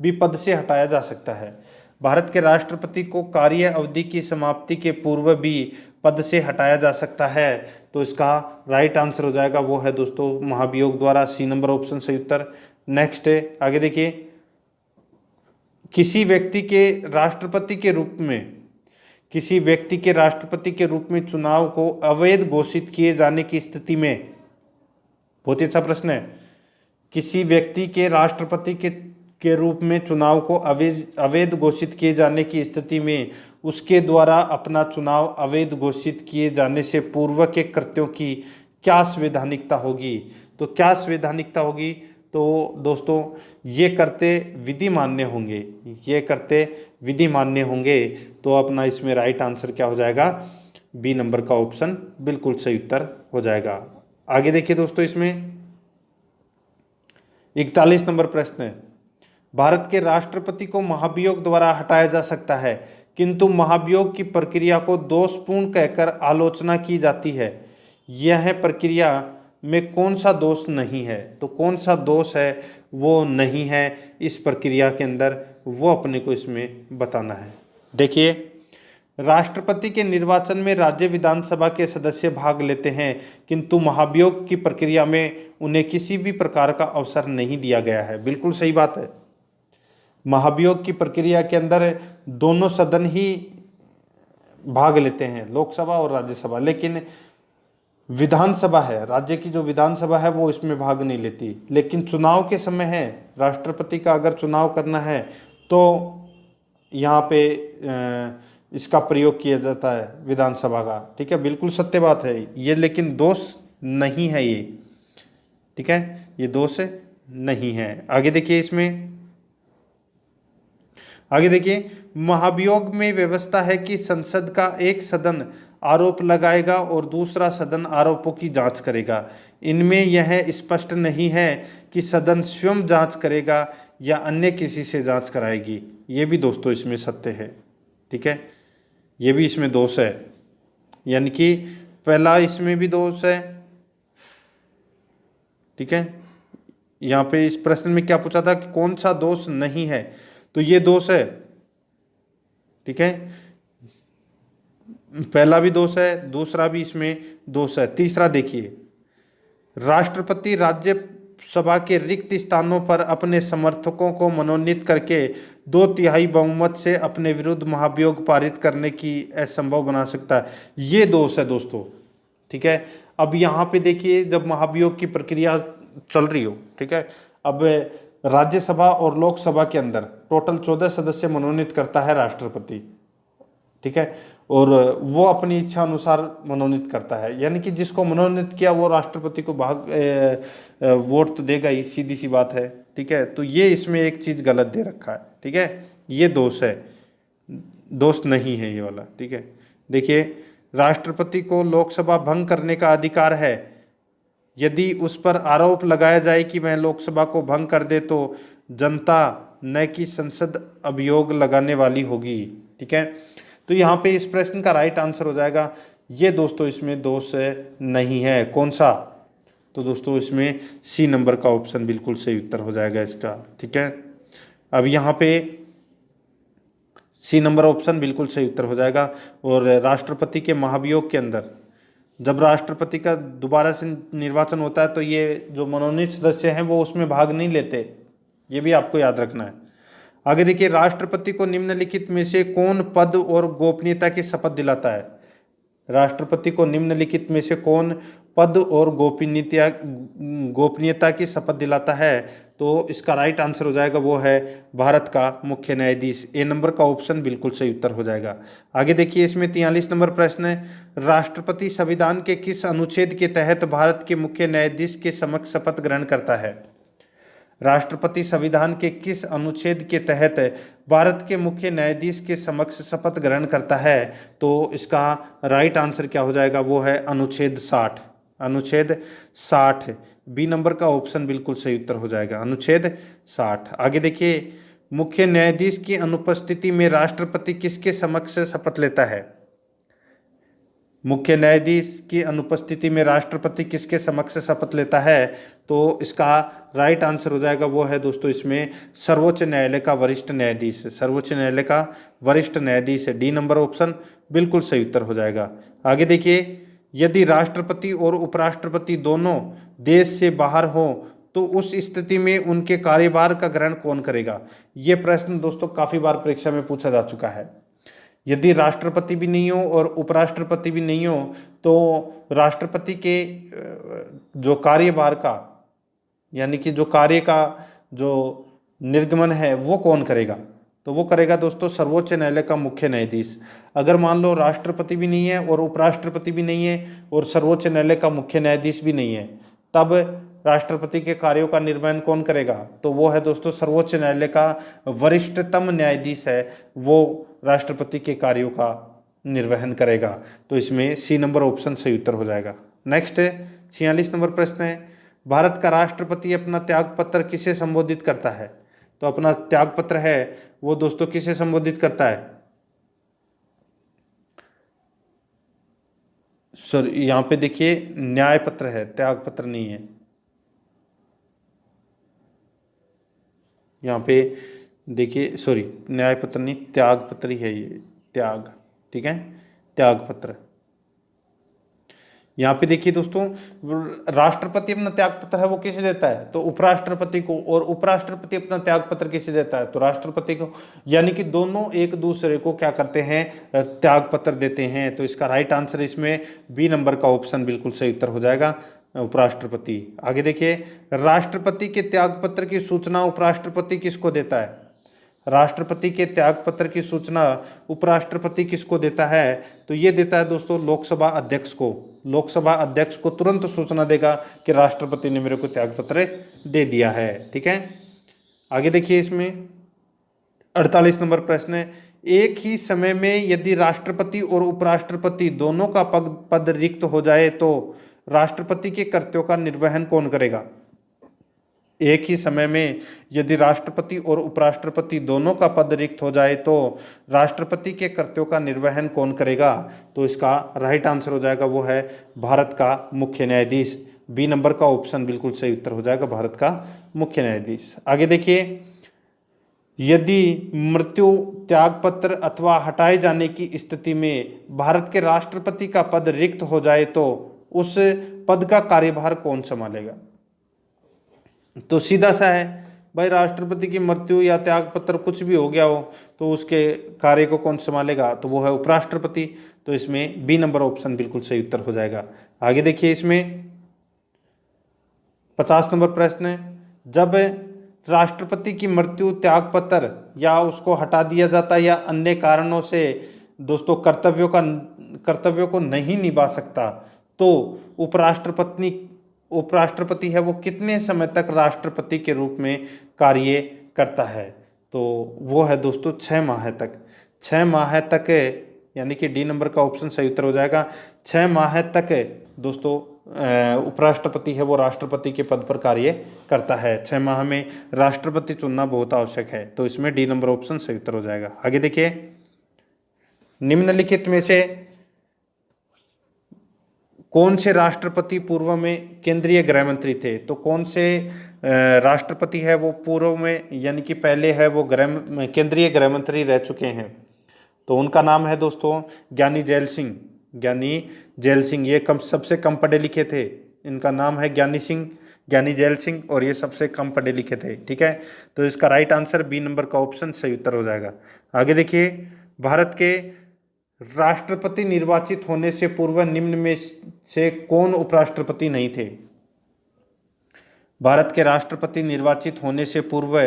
भी पद से हटाया जा सकता है। भारत के राष्ट्रपति को कार्य अवधि की समाप्ति के पूर्व भी पद से हटाया जा सकता है। तो इसका राइट आंसर हो जाएगा, वो है दोस्तों महाभियोग द्वारा। सी नंबर ऑप्शन सही उत्तर। नेक्स्ट है, आगे देखिए, किसी व्यक्ति के राष्ट्रपति के रूप में चुनाव को अवैध घोषित किए जाने की स्थिति में, बहुत ही अच्छा प्रश्न है, किसी व्यक्ति के राष्ट्रपति के रूप में चुनाव को अवैध घोषित किए जाने की स्थिति में उसके द्वारा अपना चुनाव अवैध घोषित किए जाने से पूर्व के कृत्यों की क्या संवैधानिकता होगी। तो क्या संवैधानिकता होगी, तो दोस्तों ये करते विधि मान्य होंगे, ये करते विधि मान्य होंगे। तो अपना इसमें राइट आंसर क्या हो जाएगा, बी नंबर का ऑप्शन बिल्कुल सही उत्तर हो जाएगा। आगे देखिए दोस्तों, इसमें 41 नंबर प्रश्न है, भारत के राष्ट्रपति को महाभियोग द्वारा हटाया जा सकता है, किंतु महाभियोग की प्रक्रिया को दोषपूर्ण कहकर आलोचना की जाती है। यह प्रक्रिया में कौन सा दोष नहीं है, तो कौन सा दोष है वो नहीं है इस प्रक्रिया के अंदर, वो अपने को इसमें बताना है। देखिए, राष्ट्रपति के निर्वाचन में राज्य विधानसभा के सदस्य भाग लेते हैं, किंतु महाभियोग की प्रक्रिया में उन्हें किसी भी प्रकार का अवसर नहीं दिया गया है। बिल्कुल सही बात है। महाभियोग की प्रक्रिया के अंदर दोनों सदन ही भाग लेते हैं, लोकसभा और राज्यसभा, लेकिन विधानसभा है, राज्य की जो विधानसभा है वो इसमें भाग नहीं लेती। लेकिन चुनाव के समय है, राष्ट्रपति का अगर चुनाव करना है तो यहाँ पे इसका प्रयोग किया जाता है विधानसभा का। ठीक है, बिल्कुल सत्य बात है ये, लेकिन दोष नहीं है ये। ठीक है, ये दोष नहीं है। आगे देखिए, इसमें आगे देखिए, महाभियोग में व्यवस्था है कि संसद का एक सदन आरोप लगाएगा और दूसरा सदन आरोपों की जांच करेगा। इनमें यह स्पष्ट नहीं है कि सदन स्वयं जांच करेगा या अन्य किसी से जांच कराएगी। ये भी दोस्तों इसमें सत्य है। ठीक है, ये भी इसमें दोष है, यानी कि पहला इसमें भी दोष है। ठीक है, यहाँ पे इस प्रश्न में क्या पूछा था कि कौन सा दोष नहीं है, तो ये दोष है। ठीक है, पहला भी दोष है, दूसरा भी इसमें दोष है। तीसरा देखिए, राष्ट्रपति राज्यसभा के रिक्त स्थानों पर अपने समर्थकों को मनोनीत करके 2/3 बहुमत से अपने विरुद्ध महाभियोग पारित करने की असंभव बना सकता है। ये दोष है दोस्तों। ठीक है, अब यहाँ पे देखिए, जब महाभियोग की प्रक्रिया चल रही हो, ठीक है, अब राज्यसभा और लोकसभा के अंदर टोटल 14 सदस्य मनोनीत करता है राष्ट्रपति। ठीक है, और वो अपनी इच्छा अनुसार मनोनीत करता है, यानी कि जिसको मनोनीत किया वो राष्ट्रपति को वोट तो देगा ही, सीधी सी बात है। ठीक है, तो ये इसमें एक चीज गलत दे रखा है। ठीक है, ये दोष है, दोष नहीं है ये वाला। ठीक है, देखिए, राष्ट्रपति को लोकसभा भंग करने का अधिकार है यदि उस पर आरोप लगाया जाए कि वह लोकसभा को भंग कर दे, तो जनता न कि संसद अभियोग लगाने वाली होगी। ठीक है, तो यहाँ पे इस प्रश्न का राइट आंसर हो जाएगा ये दोस्तों, इसमें दोष नहीं है। कौन सा, तो दोस्तों इसमें सी नंबर का ऑप्शन बिल्कुल सही उत्तर हो जाएगा इसका। ठीक है, अब यहाँ पे सी नंबर ऑप्शन बिल्कुल सही उत्तर हो जाएगा। और राष्ट्रपति के महाभियोग के अंदर जब राष्ट्रपति का दोबारा से निर्वाचन होता है तो ये जो मनोनीत सदस्य हैं वो उसमें भाग नहीं लेते, ये भी आपको याद रखना है। आगे देखिए, राष्ट्रपति को निम्नलिखित में से कौन पद और गोपनीयता की शपथ दिलाता है। राष्ट्रपति को निम्नलिखित में से कौन पद और गोपनीयता की शपथ दिलाता है, तो इसका राइट आंसर हो जाएगा वो है भारत का मुख्य न्यायाधीश। ए नंबर का ऑप्शन बिल्कुल सही उत्तर हो जाएगा। आगे देखिए, इसमें 43 नंबर प्रश्न है, राष्ट्रपति संविधान के किस अनुच्छेद के तहत भारत के मुख्य न्यायाधीश के समक्ष शपथ ग्रहण करता है। राष्ट्रपति संविधान के किस अनुच्छेद के तहत भारत के मुख्य न्यायाधीश के समक्ष शपथ ग्रहण करता है, तो इसका राइट आंसर क्या हो जाएगा, वो है अनुच्छेद 60। अनुच्छेद 60, बी नंबर का ऑप्शन बिल्कुल सही उत्तर हो जाएगा, अनुच्छेद 60। आगे देखिए, मुख्य न्यायाधीश की अनुपस्थिति में राष्ट्रपति किसके समक्ष शपथ लेता है। मुख्य न्यायाधीश की अनुपस्थिति में राष्ट्रपति किसके समक्ष शपथ लेता है, तो इसका राइट आंसर हो जाएगा वो है दोस्तों इसमें सर्वोच्च न्यायालय का वरिष्ठ न्यायाधीश। सर्वोच्च न्यायालय का वरिष्ठ न्यायाधीश है, डी नंबर ऑप्शन बिल्कुल सही उत्तर हो जाएगा। आगे देखिए, यदि राष्ट्रपति और उपराष्ट्रपति दोनों देश से बाहर हो तो उस स्थिति में उनके कार्यभार का ग्रहण कौन करेगा। ये प्रश्न दोस्तों काफी बार परीक्षा में पूछा जा चुका है। यदि राष्ट्रपति भी नहीं हो और उपराष्ट्रपति भी नहीं हो तो राष्ट्रपति के जो कार्यभार का, यानी कि जो कार्य का जो निर्गमन है वो कौन करेगा? तो वो करेगा दोस्तों सर्वोच्च न्यायालय का मुख्य न्यायाधीश। अगर मान लो राष्ट्रपति भी नहीं है और उपराष्ट्रपति भी नहीं है और सर्वोच्च न्यायालय का मुख्य न्यायाधीश भी नहीं है, तब राष्ट्रपति के कार्यों का निर्वहन कौन करेगा? तो वो है दोस्तों सर्वोच्च न्यायालय का वरिष्ठतम न्यायाधीश है, वो राष्ट्रपति के कार्यों का निर्वहन करेगा। तो इसमें सी नंबर ऑप्शन सही उत्तर हो जाएगा। नेक्स्ट 46 नंबर प्रश्न है, भारत का राष्ट्रपति अपना त्याग पत्र किसे संबोधित करता है? तो अपना त्याग पत्र है वो दोस्तों किसे संबोधित करता है? सॉरी, यहाँ पे देखिए न्याय पत्र है, त्याग पत्र नहीं है। यहाँ पे देखिए, सॉरी न्याय पत्र नहीं, त्याग पत्र ही है ये, त्याग, ठीक है, त्याग पत्र। यहाँ पे देखिए दोस्तों, राष्ट्रपति अपना त्याग पत्र है वो किसे देता है? तो उपराष्ट्रपति को। और उपराष्ट्रपति अपना त्याग पत्र किसे देता है? तो राष्ट्रपति को। यानी कि दोनों एक दूसरे को क्या करते हैं? त्याग पत्र देते हैं। तो इसका राइट आंसर इसमें बी नंबर का ऑप्शन बिल्कुल सही उत्तर हो जाएगा, उपराष्ट्रपति। आगे देखिए, राष्ट्रपति के त्याग पत्र की सूचना उपराष्ट्रपति किसको देता है? राष्ट्रपति के त्याग पत्र की सूचना उपराष्ट्रपति किसको देता है? तो ये देता है दोस्तों लोकसभा अध्यक्ष को। लोकसभा अध्यक्ष को तुरंत सूचना देगा कि राष्ट्रपति ने मेरे को त्याग पत्र दे दिया है, ठीक है। आगे देखिए, इसमें 48 नंबर प्रश्न है, एक ही समय में यदि राष्ट्रपति और उपराष्ट्रपति दोनों का पद रिक्त हो जाए तो राष्ट्रपति के कर्तव्यों का निर्वहन कौन करेगा? एक ही समय में यदि राष्ट्रपति और उपराष्ट्रपति दोनों का पद रिक्त हो जाए तो राष्ट्रपति के कर्तव्यों का निर्वहन कौन करेगा? तो इसका राइट आंसर हो जाएगा वो है भारत का मुख्य न्यायाधीश। बी नंबर का ऑप्शन बिल्कुल सही उत्तर हो जाएगा, भारत का मुख्य न्यायाधीश। आगे देखिए, यदि मृत्यु, त्यागपत्र अथवा हटाए जाने की स्थिति में भारत के राष्ट्रपति का पद रिक्त हो जाए तो उस पद का कार्यभार कौन संभालेगा? तो सीधा सा है भाई, राष्ट्रपति की मृत्यु या त्यागपत्र कुछ भी हो गया हो तो उसके कार्य को कौन संभालेगा? तो वो है उपराष्ट्रपति। तो इसमें बी नंबर ऑप्शन बिल्कुल सही उत्तर हो जाएगा। आगे देखिए, इसमें 50 नंबर प्रश्न है, जब राष्ट्रपति की मृत्यु, त्यागपत्र या उसको हटा दिया जाता है या अन्य कारणों से दोस्तों कर्तव्यों को नहीं निभा सकता तो उपराष्ट्रपति है वो कितने समय तक राष्ट्रपति के रूप में कार्य करता है? तो वो है दोस्तों 6 माह तक। 6 माह तक, यानी कि डी नंबर का ऑप्शन सही उत्तर हो जाएगा। 6 माह तक दोस्तों उपराष्ट्रपति है वो राष्ट्रपति के पद पर कार्य करता है। 6 माह में राष्ट्रपति चुनना बहुत आवश्यक है। तो इसमें डी नंबर ऑप्शन सही उत्तर हो जाएगा। आगे देखिए, निम्नलिखित में से कौन से राष्ट्रपति पूर्व में केंद्रीय गृह मंत्री थे? तो कौन से राष्ट्रपति है वो पूर्व में, यानी कि पहले है वो केंद्रीय गृह मंत्री रह चुके हैं? तो उनका नाम है दोस्तों ज्ञानी जैल सिंह। ज्ञानी जैल सिंह, ये सबसे कम पढ़े लिखे थे। इनका नाम है ज्ञानी जैल सिंह और ये सबसे कम पढ़े लिखे थे, ठीक है। तो इसका राइट आंसर बी नंबर का ऑप्शन सही उत्तर हो जाएगा। आगे देखिए, भारत के राष्ट्रपति निर्वाचित होने से पूर्व निम्न में से कौन उपराष्ट्रपति नहीं थे? भारत के राष्ट्रपति निर्वाचित होने से पूर्व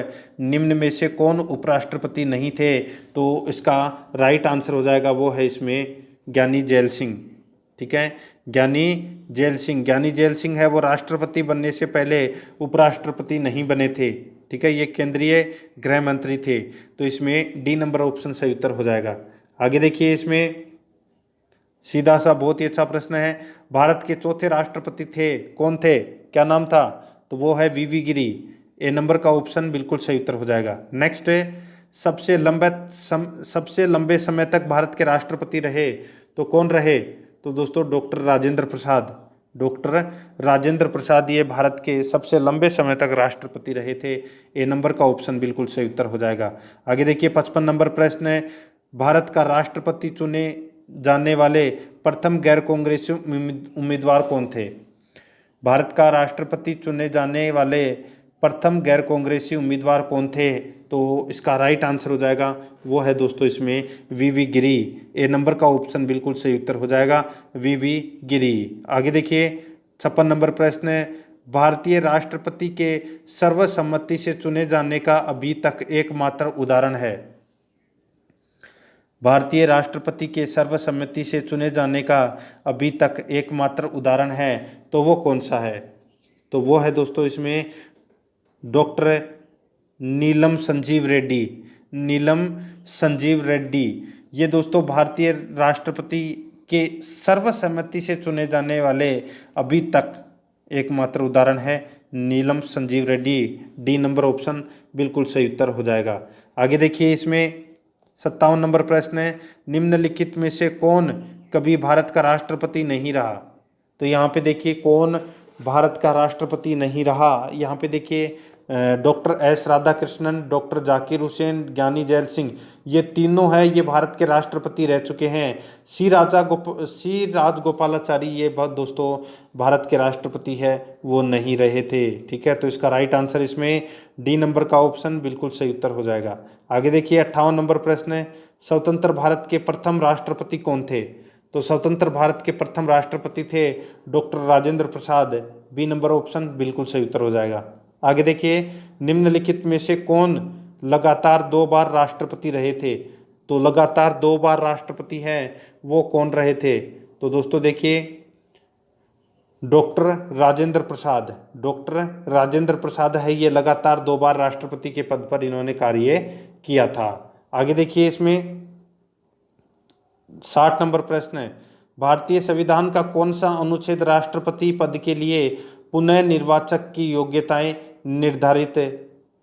निम्न में से कौन उपराष्ट्रपति नहीं थे? तो इसका राइट आंसर हो जाएगा वो है इसमें ज्ञानी जैल सिंह, ठीक है। ज्ञानी जैल सिंह है वो राष्ट्रपति बनने से पहले उपराष्ट्रपति नहीं बने थे, ठीक है। ये केंद्रीय गृह मंत्री थे। तो इसमें डी नंबर ऑप्शन सही उत्तर हो जाएगा। आगे देखिए, इसमें सीधा सा बहुत ही अच्छा प्रश्न है, भारत के चौथे राष्ट्रपति थे, कौन थे, क्या नाम था? तो वो है वीवी गिरी। ए नंबर का ऑप्शन बिल्कुल सही उत्तर हो जाएगा। नेक्स्ट है, सबसे लंबे समय तक भारत के राष्ट्रपति रहे तो कौन रहे? तो दोस्तों डॉक्टर राजेंद्र प्रसाद ये भारत के सबसे लंबे समय तक राष्ट्रपति रहे थे। ए नंबर का ऑप्शन बिल्कुल सही उत्तर हो जाएगा। आगे देखिए, 55 नंबर प्रश्न है, भारत का राष्ट्रपति चुने जाने वाले प्रथम गैर कांग्रेसी उम्मीदवार कौन थे? भारत का राष्ट्रपति चुने जाने वाले प्रथम गैर कांग्रेसी उम्मीदवार कौन थे? तो इसका राइट आंसर हो जाएगा वो है दोस्तों इसमें वीवी गिरी। ए नंबर का ऑप्शन बिल्कुल सही उत्तर हो जाएगा, वीवी गिरी। आगे देखिए, 56 नंबर प्रश्न है, भारतीय राष्ट्रपति के सर्वसम्मति से चुने जाने का अभी तक एकमात्र उदाहरण है? भारतीय राष्ट्रपति के सर्वसम्मति से चुने जाने का अभी तक एकमात्र उदाहरण है, तो वो कौन सा है? तो वो है दोस्तों इसमें डॉक्टर नीलम संजीव रेड्डी। नीलम संजीव रेड्डी ये दोस्तों भारतीय राष्ट्रपति के सर्वसम्मति से चुने जाने वाले अभी तक एकमात्र उदाहरण है, Neelam Sanjiva Reddy. D number option बिल्कुल सही उत्तर हो जाएगा। आगे देखिए इसमें 57 नंबर प्रश्न है, निम्नलिखित में से कौन कभी भारत का राष्ट्रपति नहीं रहा? तो यहाँ पे देखिए कौन भारत का राष्ट्रपति नहीं रहा। यहाँ पे देखिए doctor S Radhakrishnan, doctor Zakir Hussain, ज्ञानी जैल सिंह, ये तीनों है ये भारत के राष्ट्रपति रह चुके हैं। सी राजगोपालाचारी ये बहुत दोस्तों भारत के राष्ट्रपति है, वो नहीं रहे थे। ठीक है, तो इसका राइट आंसर इसमें डी नंबर का ऑप्शन बिल्कुल सही उत्तर हो जाएगा। आगे देखिए 58 नंबर प्रश्न है, स्वतंत्र भारत के प्रथम राष्ट्रपति कौन थे? तो स्वतंत्र भारत के प्रथम राष्ट्रपति थे doctor Rajendra Prasad. B number option बिल्कुल सही उत्तर हो जाएगा। आगे देखिए निम्नलिखित में से कौन लगातार 2 बार राष्ट्रपति रहे थे? तो लगातार 2 बार राष्ट्रपति हैं वो कौन रहे थे? तो दोस्तों देखिए डॉक्टर राजेंद्र प्रसाद। डॉक्टर राजेंद्र प्रसाद है ये लगातार 2 बार राष्ट्रपति के पद पर इन्होंने कार्य किया था। आगे देखिए इसमें 60 नंबर प्रश्न है, भारतीय संविधान का कौन सा अनुच्छेद राष्ट्रपति पद के लिए पुनः निर्वाचक की योग्यताएं निर्धारित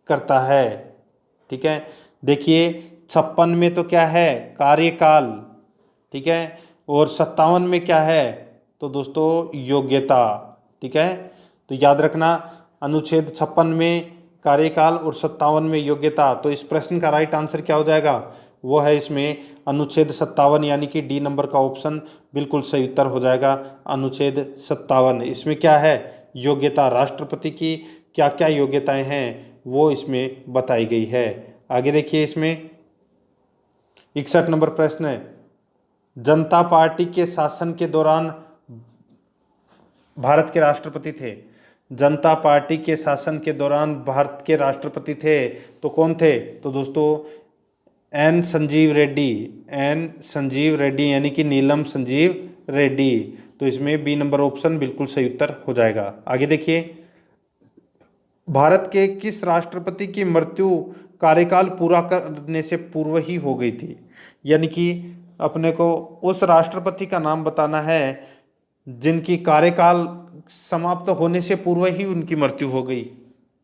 करता है? ठीक है, देखिए 56 में तो क्या है कार्यकाल, ठीक है, और 57 में क्या है? तो दोस्तों योग्यता। ठीक है, तो याद रखना अनुच्छेद 56 में कार्यकाल और 57 में योग्यता। तो इस प्रश्न का राइट आंसर क्या हो जाएगा? वो है इसमें अनुच्छेद 57 यानी कि डी नंबर का ऑप्शन बिल्कुल सही उत्तर हो जाएगा। अनुच्छेद 57 इसमें क्या है? योग्यता, राष्ट्रपति की क्या क्या योग्यताएं हैं वो इसमें बताई गई है। आगे देखिए इसमें 61 नंबर प्रश्न है, जनता पार्टी के शासन के दौरान भारत के राष्ट्रपति थे। जनता पार्टी के शासन के दौरान भारत के राष्ट्रपति थे तो कौन थे? तो दोस्तों एन संजीव रेड्डी। एन संजीव रेड्डी यानी कि नीलम संजीव रेड्डी। तो इसमें बी नंबर ऑप्शन बिल्कुल सही उत्तर हो जाएगा। आगे देखिए भारत के किस राष्ट्रपति की मृत्यु कार्यकाल पूरा करने से पूर्व ही हो गई थी? यानी कि अपने को उस राष्ट्रपति का नाम बताना है जिनकी कार्यकाल समाप्त होने से पूर्व ही उनकी मृत्यु हो गई।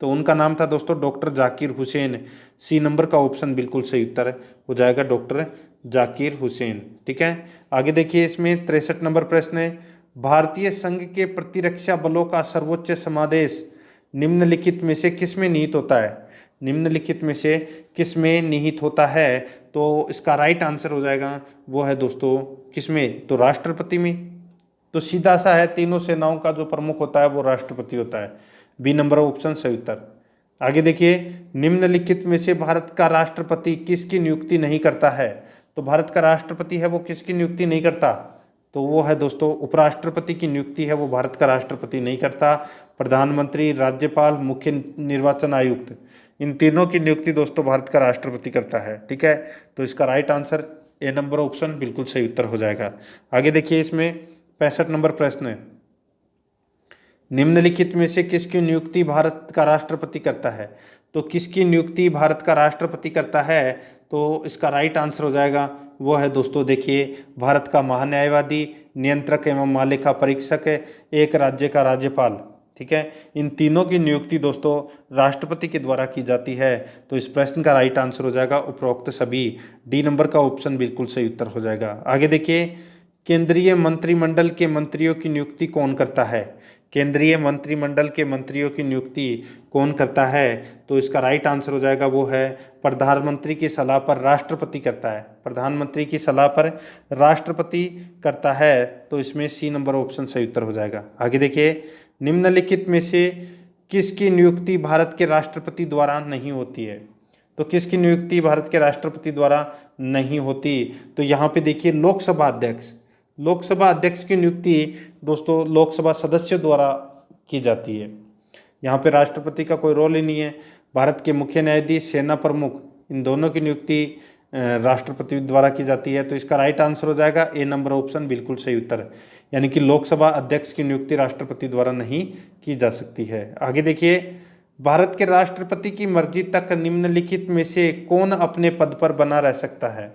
तो उनका नाम था दोस्तों doctor Zakir Hussain. C number का ऑप्शन बिल्कुल सही उत्तर हो जाएगा, डॉक्टर जाकिर हुसैन। ठीक है, आगे देखिए इसमें 63 नंबर प्रश्न है, भारतीय संघ के प्रतिरक्षा बलों का सर्वोच्च समादेश निम्नलिखित में से किस में निहित होता है? निम्नलिखित में से किस में निहित होता है? तो इसका राइट आंसर हो जाएगा वो है दोस्तों किस में? तो राष्ट्रपति में। तो सीधा सा है, तीनों सेनाओं का जो प्रमुख होता है वो राष्ट्रपति होता है। बी नंबर ऑप्शन सही उत्तर। आगे देखिए निम्नलिखित में से भारत का राष्ट्रपति किसकी नियुक्ति नहीं करता है? तो भारत का राष्ट्रपति है वो किसकी नियुक्ति नहीं करता? तो वो है दोस्तों उपराष्ट्रपति की नियुक्ति है वो भारत का राष्ट्रपति नहीं करता। प्रधानमंत्री, राज्यपाल, मुख्य निर्वाचन आयुक्त, इन तीनों की नियुक्ति दोस्तों भारत का राष्ट्रपति करता है। ठीक है, तो इसका right answer A number option बिल्कुल सही उत्तर हो जाएगा। आगे देखिए इसमें 65 नंबर प्रश्न है, निम्नलिखित में से किसकी नियुक्ति भारत का राष्ट्रपति करता है? तो किसकी नियुक्ति भारत का राष्ट्रपति करता है? तो इसका राइट आंसर हो जाएगा वो है दोस्तों देखिए भारत का महान्यायवादी, नियंत्रक एवं महालेखा परीक्षक, एक राज्य का राज्यपाल। ठीक है, इन तीनों की नियुक्ति दोस्तों राष्ट्रपति के द्वारा की जाती है। तो इस प्रश्न का राइट आंसर हो जाएगा उपरोक्त सभी। डी नंबर का ऑप्शन बिल्कुल सही उत्तर हो जाएगा। आगे देखिए केंद्रीय मंत्रिमंडल के मंत्रियों की नियुक्ति कौन करता है? केंद्रीय मंत्रिमंडल के मंत्रियों की नियुक्ति कौन करता है? तो इसका राइट आंसर हो जाएगा वो है प्रधानमंत्री की सलाह पर राष्ट्रपति करता है। प्रधानमंत्री की सलाह पर राष्ट्रपति करता है। तो इसमें सी नंबर ऑप्शन सही उत्तर हो जाएगा। आगे देखिए निम्नलिखित में से किसकी नियुक्ति भारत के राष्ट्रपति द्वारा नहीं होती है? तो किसकी नियुक्ति भारत के राष्ट्रपति द्वारा नहीं होती? तो यहाँ पे देखिए लोकसभा अध्यक्ष। लोकसभा अध्यक्ष की नियुक्ति दोस्तों लोकसभा सदस्य द्वारा की जाती है। यहाँ पे राष्ट्रपति का कोई रोल ही नहीं है। भारत के मुख्य न्यायाधीश, सेना प्रमुख, इन दोनों की नियुक्ति राष्ट्रपति द्वारा की जाती है। तो इसका राइट आंसर हो जाएगा ए नंबर ऑप्शन, बिल्कुल सही उत्तर है। यानी कि लोकसभा अध्यक्ष की नियुक्ति राष्ट्रपति द्वारा नहीं की जा सकती है। आगे देखिए, भारत के राष्ट्रपति की मर्जी तक निम्नलिखित में से कौन अपने पद पर बना रह सकता है।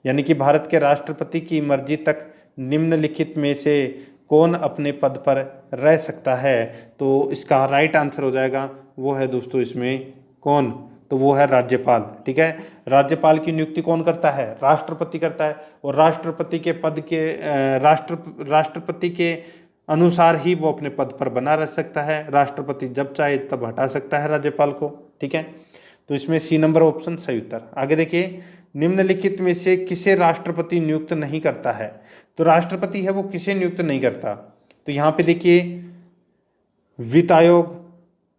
यानी कि भारत के राष्ट्रपति की मर्जी तक निम्नलिखित में से कौन अपने पद पर रह सकता है। तो इसका राइट आंसर हो जाएगा, वो है दोस्तों इसमें कौन, तो वो है राज्यपाल। ठीक है, राज्यपाल की नियुक्ति कौन करता है, राष्ट्रपति करता है। और राष्ट्रपति के पद के राष्ट्रपति के अनुसार ही वो अपने पद पर बना रह सकता है। राष्ट्रपति जब चाहे तब हटा सकता है राज्यपाल को। ठीक है, तो इसमें सी नंबर ऑप्शन सही उत्तर। आगे देखिए, निम्नलिखित में से किसे राष्ट्रपति नियुक्त नहीं करता है। तो राष्ट्रपति है वो किसे नियुक्त नहीं करता। तो यहाँ पे देखिए, वित्त आयोग,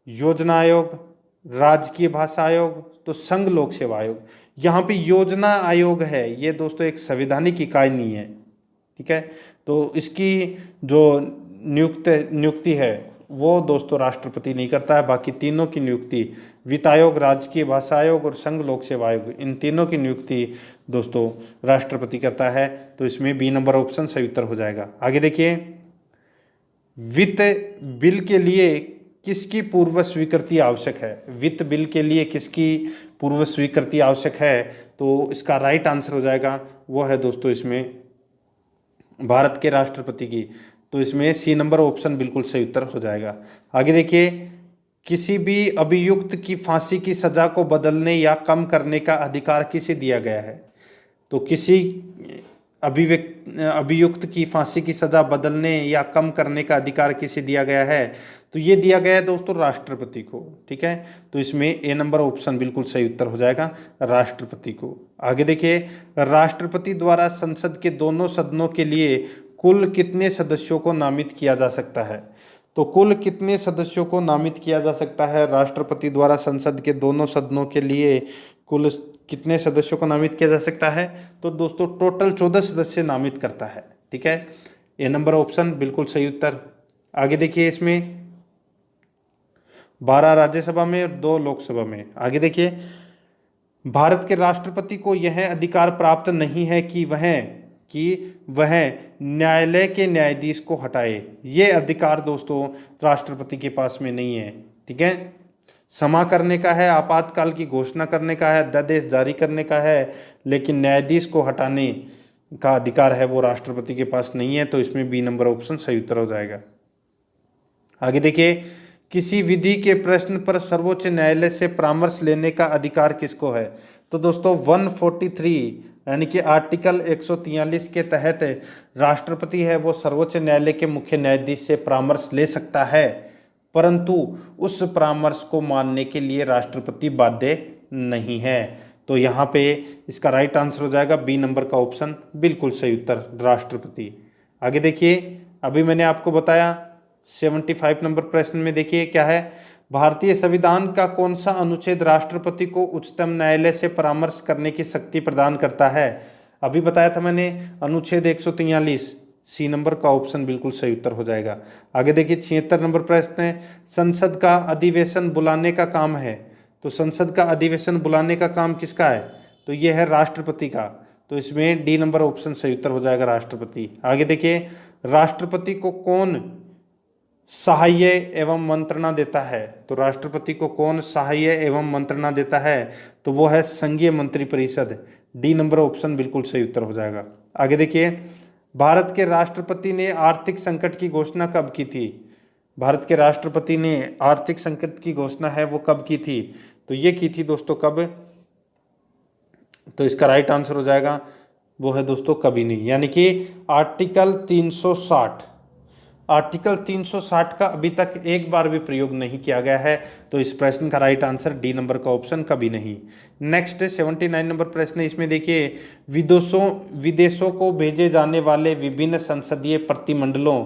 योजना आयोग, राजकीय भाषा आयोग, तो संघ लोक सेवा आयोग। यहाँ पे योजना आयोग है, ये दोस्तों एक संवैधानिक इकाई नहीं है। ठीक है, तो इसकी जो नियुक्ति है वो दोस्तों राष्ट्रपति नहीं करता है। बाकी तीनों की नियुक्ति, वित्त आयोग, राजकीय भाषा आयोग और संघ लोक सेवा आयोग, इन तीनों की नियुक्ति दोस्तों राष्ट्रपति करता है। तो इसमें बी नंबर ऑप्शन सही उत्तर हो जाएगा। आगे देखिए, वित्त बिल के लिए किसकी पूर्व स्वीकृति आवश्यक है। वित्त बिल के लिए किसकी पूर्व स्वीकृति आवश्यक है। तो इसका राइट आंसर हो जाएगा, वो है दोस्तों इसमें भारत के राष्ट्रपति की। तो इसमें सी नंबर ऑप्शन बिल्कुल सही उत्तर हो जाएगा। आगे देखिए, किसी भी अभियुक्त की फांसी की सजा को बदलने या कम करने का अधिकार किसे दिया गया है। तो किसी अभियुक्त की फांसी की सजा बदलने या कम करने का अधिकार किसे दिया गया है। तो ये दिया गया है दोस्तों राष्ट्रपति को। ठीक है, तो इसमें ए नंबर ऑप्शन बिल्कुल सही उत्तर हो जाएगा, राष्ट्रपति को। आगे देखिए, राष्ट्रपति द्वारा संसद के दोनों सदनों के लिए कुल कितने सदस्यों को नामित किया जा सकता है। तो कुल कितने सदस्यों को नामित किया जा सकता है राष्ट्रपति द्वारा संसद के दोनों सदनों के लिए, कुल कितने सदस्यों को नामित किया जा सकता है। तो दोस्तों टोटल 14 सदस्य नामित करता है। ठीक है, ए नंबर ऑप्शन बिल्कुल सही उत्तर। आगे देखिए, इसमें 12 राज्यसभा में और 2 लोकसभा में। आगे देखिए, भारत के राष्ट्रपति को यह अधिकार प्राप्त नहीं है कि वह न्यायालय के न्यायाधीश को हटाए। ये अधिकार दोस्तों राष्ट्रपति के पास में नहीं है। ठीक है, क्षमा करने का है, आपातकाल की घोषणा करने का है, अध्यादेश जारी करने का है, लेकिन न्यायाधीश को हटाने का अधिकार है वो राष्ट्रपति के पास नहीं है। तो इसमें बी नंबर ऑप्शन सही उत्तर हो जाएगा। आगे देखिए, किसी विधि के प्रश्न पर सर्वोच्च न्यायालय से परामर्श लेने का अधिकार किसको है। तो दोस्तों 143 यानी कि आर्टिकल 143 के तहत राष्ट्रपति है वो सर्वोच्च न्यायालय के मुख्य न्यायाधीश से परामर्श ले सकता है, परंतु उस परामर्श को मानने के लिए राष्ट्रपति बाध्य नहीं है। तो यहाँ पे इसका राइट आंसर हो जाएगा बी नंबर का ऑप्शन, बिल्कुल सही उत्तर, राष्ट्रपति। आगे देखिए, अभी मैंने आपको बताया 75 नंबर प्रश्न में देखिए क्या है, भारतीय संविधान का कौन सा अनुच्छेद राष्ट्रपति को उच्चतम न्यायालय से परामर्श करने की शक्ति प्रदान करता है। अभी बताया था मैंने, अनुच्छेद 143, सी नंबर का ऑप्शन बिल्कुल सही उत्तर हो जाएगा। आगे देखिए 76 नंबर प्रश्न है, संसद का अधिवेशन बुलाने का काम है। तो संसद का अधिवेशन बुलाने का काम किसका है। तो ये है राष्ट्रपति का। तो इसमें डी नंबर ऑप्शन सही उत्तर हो जाएगा, राष्ट्रपति। आगे देखिए, राष्ट्रपति को कौन सहाय्य एवं मंत्रणा देता है। तो राष्ट्रपति को कौन सहाय्य एवं मंत्रणा देता है। तो वो है संघीय मंत्रिपरिषद। डी नंबर ऑप्शन बिल्कुल सही उत्तर हो जाएगा। आगे देखिए, भारत के राष्ट्रपति ने आर्थिक संकट की घोषणा कब की थी। भारत के राष्ट्रपति ने आर्थिक संकट की घोषणा है वो कब की थी। तो ये की थी दोस्तों कब। तो इसका राइट आंसर हो जाएगा वो है दोस्तों कभी नहीं, यानी कि आर्टिकल 360। आर्टिकल 360 का अभी तक एक बार भी प्रयोग नहीं किया गया है। तो इस प्रश्न का राइट आंसर डी नंबर का ऑप्शन कभी नहीं। नेक्स्ट 79 नंबर प्रश्न है, इसमें देखिए, विदेशों को भेजे जाने वाले विभिन्न संसदीय प्रतिनिधिमंडलों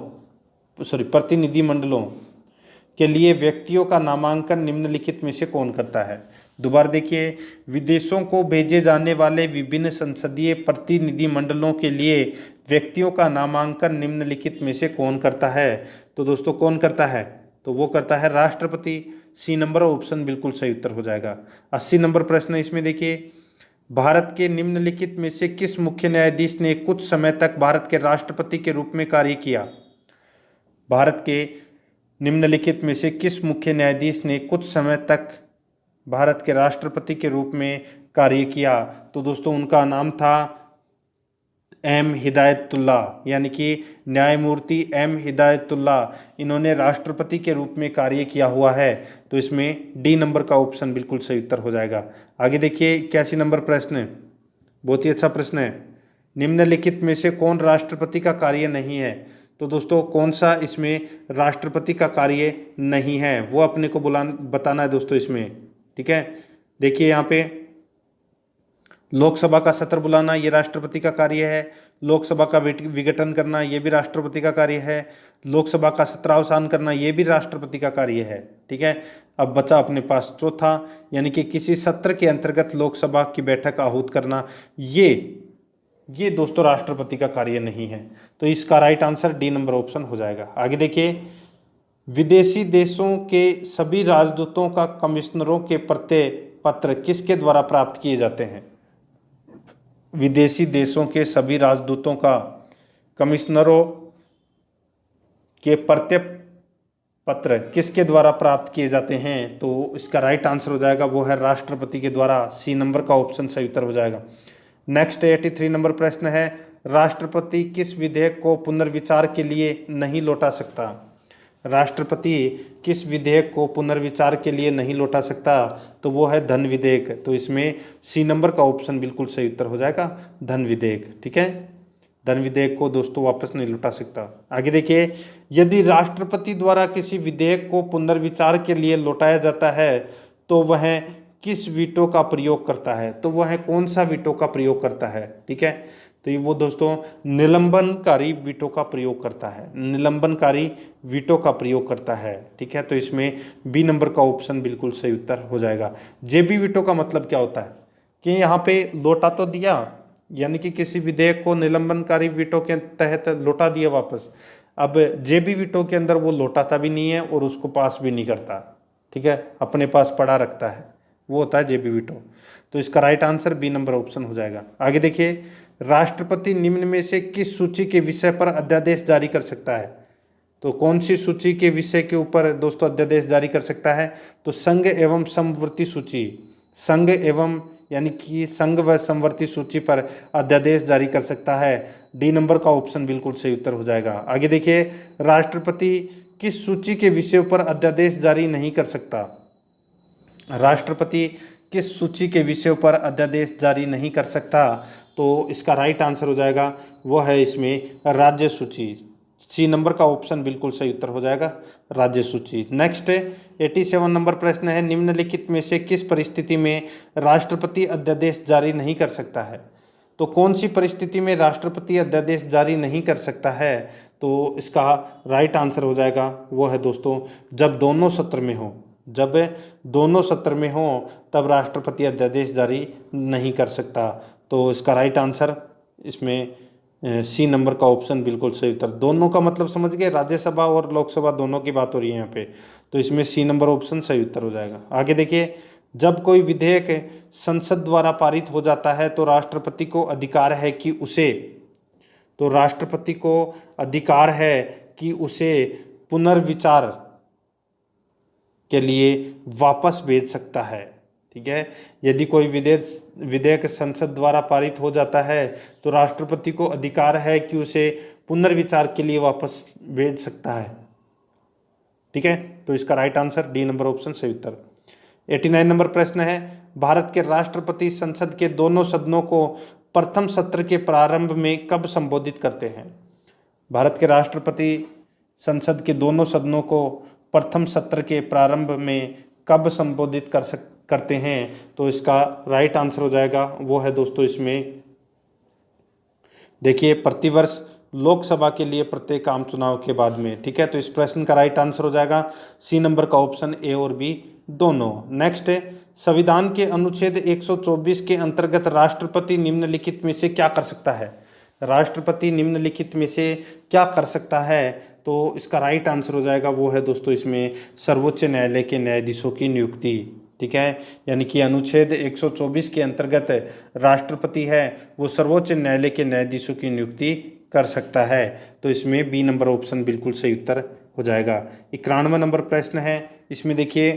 के लिए व्यक्तियों का नामांकन निम्नलिखित में से कौन करता है। दोबारा देखिए, विदेशों को भेजे जाने वाले विभिन्न संसदीय प्रतिनिधिमंडलों के लिए व्यक्तियों का नामांकन निम्नलिखित में से कौन करता है। तो दोस्तों कौन करता है। तो वो करता है राष्ट्रपति। सी नंबर ऑप्शन बिल्कुल सही उत्तर हो जाएगा। 80 नंबर प्रश्न है, इसमें देखिए, भारत के निम्नलिखित में से किस मुख्य न्यायाधीश ने कुछ समय तक भारत के राष्ट्रपति के रूप में कार्य किया? भारत के निम्नलिखित में से किस मुख्य न्यायाधीश ने कुछ समय तक भारत के राष्ट्रपति के रूप में कार्य किया? तो दोस्तों उनका नाम था एम हिदायतुल्ला, यानी कि न्यायमूर्ति एम हिदायतुल्ला। इन्होंने राष्ट्रपति के रूप में कार्य किया हुआ है। तो इसमें डी नंबर का ऑप्शन बिल्कुल सही उत्तर हो जाएगा। आगे देखिए 81 नंबर प्रश्न है, बहुत ही अच्छा प्रश्न है। निम्नलिखित में से कौन राष्ट्रपति का कार्य नहीं है? तो दोस्तों कौन सा इसमें राष्ट्रपति का कार्य नहीं है वो अपने को बताना है दोस्तों इसमें, ठीक है। देखिए यहाँ पे लोकसभा का सत्र बुलाना ये राष्ट्रपति का कार्य है, लोकसभा का विघटन करना ये भी राष्ट्रपति का कार्य है, लोकसभा का सत्रावसान करना ये भी राष्ट्रपति का कार्य है, ठीक है। अब बचा अपने पास चौथा, यानी कि किसी सत्र के अंतर्गत लोकसभा की बैठक आहूत करना, ये दोस्तों राष्ट्रपति का कार्य नहीं है। तो इसका right answer D number option हो जाएगा। आगे देखिए, विदेशी देशों के सभी राजदूतों का कमिश्नरों के प्रत्यय पत्र किसके द्वारा प्राप्त किए जाते हैं? विदेशी देशों के सभी राजदूतों का कमिश्नरों के प्रत्यय पत्र किसके द्वारा प्राप्त किए जाते हैं? तो इसका राइट आंसर हो जाएगा वो है राष्ट्रपति के द्वारा। सी नंबर का ऑप्शन सही उत्तर हो जाएगा। नेक्स्ट 83 नंबर प्रश्न है, राष्ट्रपति किस विधेयक को पुनर्विचार के लिए नहीं लौटा सकता? राष्ट्रपति किस विधेयक को पुनर्विचार के लिए नहीं लौटा सकता? तो वो है धन विधेयक। तो इसमें सी नंबर का ऑप्शन बिल्कुल सही उत्तर हो जाएगा, धन विधेयक, ठीक है। धन विधेयक को दोस्तों वापस नहीं लौटा सकता। आगे देखिए, यदि राष्ट्रपति द्वारा किसी विधेयक को पुनर्विचार के लिए लौटाया जाता है तो वह किस वीटो का प्रयोग करता है? तो वह कौन सा वीटो का प्रयोग करता है, ठीक है। तो ये वो दोस्तों निलंबनकारी वीटो का प्रयोग करता है, निलंबनकारी वीटो का प्रयोग करता है, ठीक है। तो इसमें बी नंबर का ऑप्शन बिल्कुल सही उत्तर हो जाएगा। जेबी वीटो का मतलब क्या होता है कि यहाँ पे लौटा तो दिया, यानी कि किसी विधेयक को निलंबनकारी वीटो के तहत लौटा दिया वापस। अब जेबी वीटो के अंदर वो लौटाता भी नहीं है और उसको पास भी नहीं करता, ठीक है, अपने पास पड़ा रखता है, वो होता है जेबी वीटो। तो इसका right answer B number option हो जाएगा। आगे देखिए, राष्ट्रपति निम्न में से किस सूची के विषय पर अध्यादेश जारी कर सकता है? तो कौन सी सूची के विषय के ऊपर दोस्तों अध्यादेश जारी कर सकता है? तो संघ एवं समवर्ती सूची, संघ एवं यानी कि संघ व समवर्ती सूची पर अध्यादेश जारी कर सकता है। डी नंबर का ऑप्शन बिल्कुल सही उत्तर हो जाएगा। आगे देखिए, राष्ट्रपति किस सूची के विषय पर अध्यादेश जारी नहीं कर सकता? राष्ट्रपति किस सूची के विषय पर अध्यादेश जारी नहीं कर सकता? तो इसका राइट आंसर हो जाएगा वो है इसमें राज्य सूची। सी नंबर का ऑप्शन बिल्कुल सही उत्तर हो जाएगा, राज्य सूची। नेक्स्ट 87 नंबर प्रश्न है, निम्नलिखित में से किस परिस्थिति में राष्ट्रपति अध्यादेश जारी नहीं कर सकता है? तो कौन सी परिस्थिति में राष्ट्रपति अध्यादेश जारी नहीं कर सकता है? तो इसका राइट आंसर हो जाएगा वो है दोस्तों जब दोनों सत्र में हो, जब दोनों सत्र में हो तब राष्ट्रपति अध्यादेश जारी नहीं कर सकता। तो इसका राइट आंसर इसमें सी नंबर का ऑप्शन बिल्कुल सही उत्तर। दोनों का मतलब समझ गए, राज्यसभा और लोकसभा दोनों की बात हो रही है यहाँ पे। तो इसमें सी नंबर ऑप्शन सही उत्तर हो जाएगा। आगे देखिए, जब कोई विधेयक संसद द्वारा पारित हो जाता है तो राष्ट्रपति को अधिकार है कि उसे, तो राष्ट्रपति को अधिकार है कि उसे पुनर्विचार के लिए वापस भेज सकता है, ठीक है। यदि कोई विधेयक संसद द्वारा पारित हो जाता है तो राष्ट्रपति को अधिकार है कि उसे पुनर्विचार के लिए वापस भेज सकता है, ठीक है। तो इसका right answer D number option सही उत्तर। 89 नंबर प्रश्न है, भारत के राष्ट्रपति संसद के दोनों सदनों को प्रथम सत्र के प्रारंभ में कब संबोधित करते हैं? भारत के राष्ट्रपति संसद के दोनों सदनों को प्रथम सत्र के प्रारंभ में कब संबोधित करते हैं? तो इसका राइट आंसर हो जाएगा वो है दोस्तों इसमें देखिए प्रतिवर्ष लोकसभा के लिए प्रत्येक आम चुनाव के बाद में, ठीक है। तो इस प्रश्न का राइट आंसर हो जाएगा सी नंबर का ऑप्शन ए और बी दोनों। नेक्स्ट है, संविधान के अनुच्छेद 124 के अंतर्गत राष्ट्रपति निम्नलिखित में से क्या कर सकता है? राष्ट्रपति निम्नलिखित में से क्या कर सकता है? तो इसका राइट आंसर हो जाएगा वो है दोस्तों इसमें सर्वोच्च न्यायालय के न्यायाधीशों की नियुक्ति। ठीक है, यानी कि अनुच्छेद 124 के अंतर्गत राष्ट्रपति है वो सर्वोच्च न्यायालय के न्यायाधीशों की नियुक्ति कर सकता है। तो इसमें बी नंबर ऑप्शन बिल्कुल सही उत्तर हो जाएगा। 91 नंबर प्रश्न है, इसमें देखिए,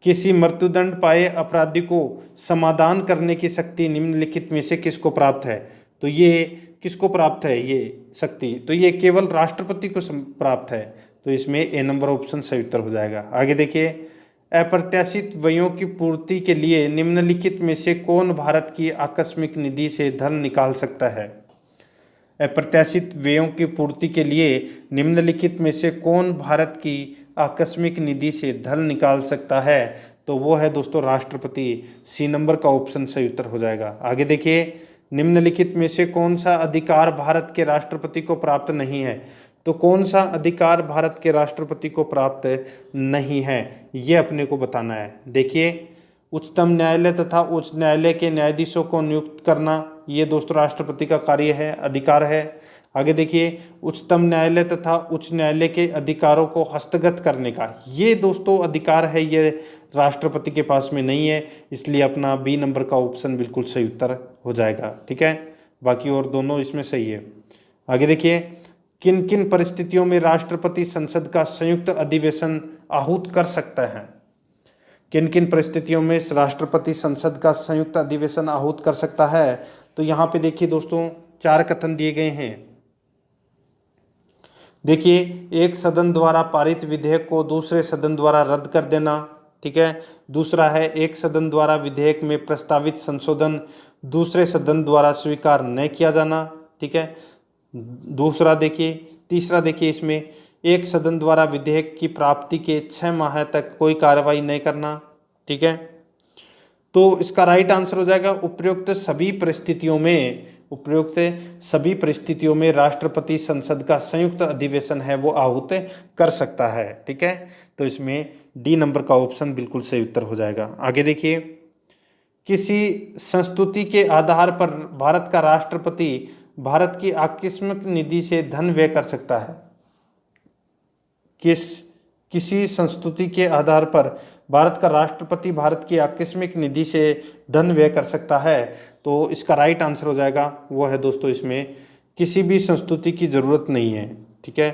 किसी मृत्युदंड पाए अपराधी को समाधान करने की शक्ति निम्नलिखित में से किसको प्राप्त है? तो ये किसको प्राप्त है ये शक्ति? तो ये केवल राष्ट्रपति को प्राप्त है। तो इसमें ए नंबर ऑप्शन सही उत्तर हो जाएगा। आगे देखिए, अप्रत्याशित व्ययों की पूर्ति के लिए निम्नलिखित में से कौन भारत की आकस्मिक निधि से धन निकाल सकता है? अप्रत्याशित व्ययों की पूर्ति के लिए निम्नलिखित में से कौन भारत की आकस्मिक निधि से धन निकाल सकता है? तो वो है दोस्तों राष्ट्रपति। सी नंबर का ऑप्शन सही उत्तर हो जाएगा। आगे देखिए, निम्नलिखित में से कौन सा अधिकार भारत के राष्ट्रपति को प्राप्त नहीं है? तो कौन सा अधिकार भारत के राष्ट्रपति को प्राप्त नहीं है, ये अपने को बताना है। देखिए, उच्चतम न्यायालय तथा उच्च न्यायालय के न्यायाधीशों को नियुक्त करना, ये दोस्तों राष्ट्रपति का कार्य है, अधिकार है। आगे देखिए, उच्चतम न्यायालय तथा उच्च न्यायालय के अधिकारों को हस्तगत करने का, ये दोस्तों अधिकार है, ये राष्ट्रपति के पास में नहीं है। इसलिए अपना बी नंबर का ऑप्शन बिल्कुल सही उत्तर हो जाएगा। ठीक है, बाकी और दोनों इसमें सही है। आगे देखिए, किन किन परिस्थितियों में राष्ट्रपति संसद का संयुक्त अधिवेशन आहूत कर सकता है? किन किन परिस्थितियों में राष्ट्रपति संसद का संयुक्त अधिवेशन आहूत कर सकता है? तो यहाँ पे देखिए दोस्तों, 4 कथन दिए गए हैं। देखिए, एक सदन द्वारा पारित विधेयक को दूसरे सदन द्वारा रद्द कर देना। ठीक है, दूसरा है एक सदन द्वारा विधेयक में प्रस्तावित संशोधन दूसरे सदन द्वारा स्वीकार न किया जाना। ठीक है, दूसरा देखिए, तीसरा देखिए, इसमें एक सदन द्वारा विधेयक की प्राप्ति के 6 माह तक कोई कार्रवाई नहीं करना। ठीक है, तो इसका राइट आंसर हो जाएगा उपयुक्त सभी परिस्थितियों में राष्ट्रपति संसद का संयुक्त अधिवेशन है वो आहूत कर सकता है। ठीक है, तो इसमें डी नंबर का ऑप्शन बिल्कुल सही उत्तर हो जाएगा। आगे देखिए, किसी संस्तुति के आधार पर भारत का राष्ट्रपति भारत की आकस्मिक निधि से धन व्यय कर सकता है? किसी संस्तुति के आधार पर भारत का राष्ट्रपति भारत की आकस्मिक निधि से धन व्यय कर सकता है? तो इसका राइट आंसर हो जाएगा वो है दोस्तों इसमें किसी भी संस्तुति की जरूरत नहीं है। ठीक है,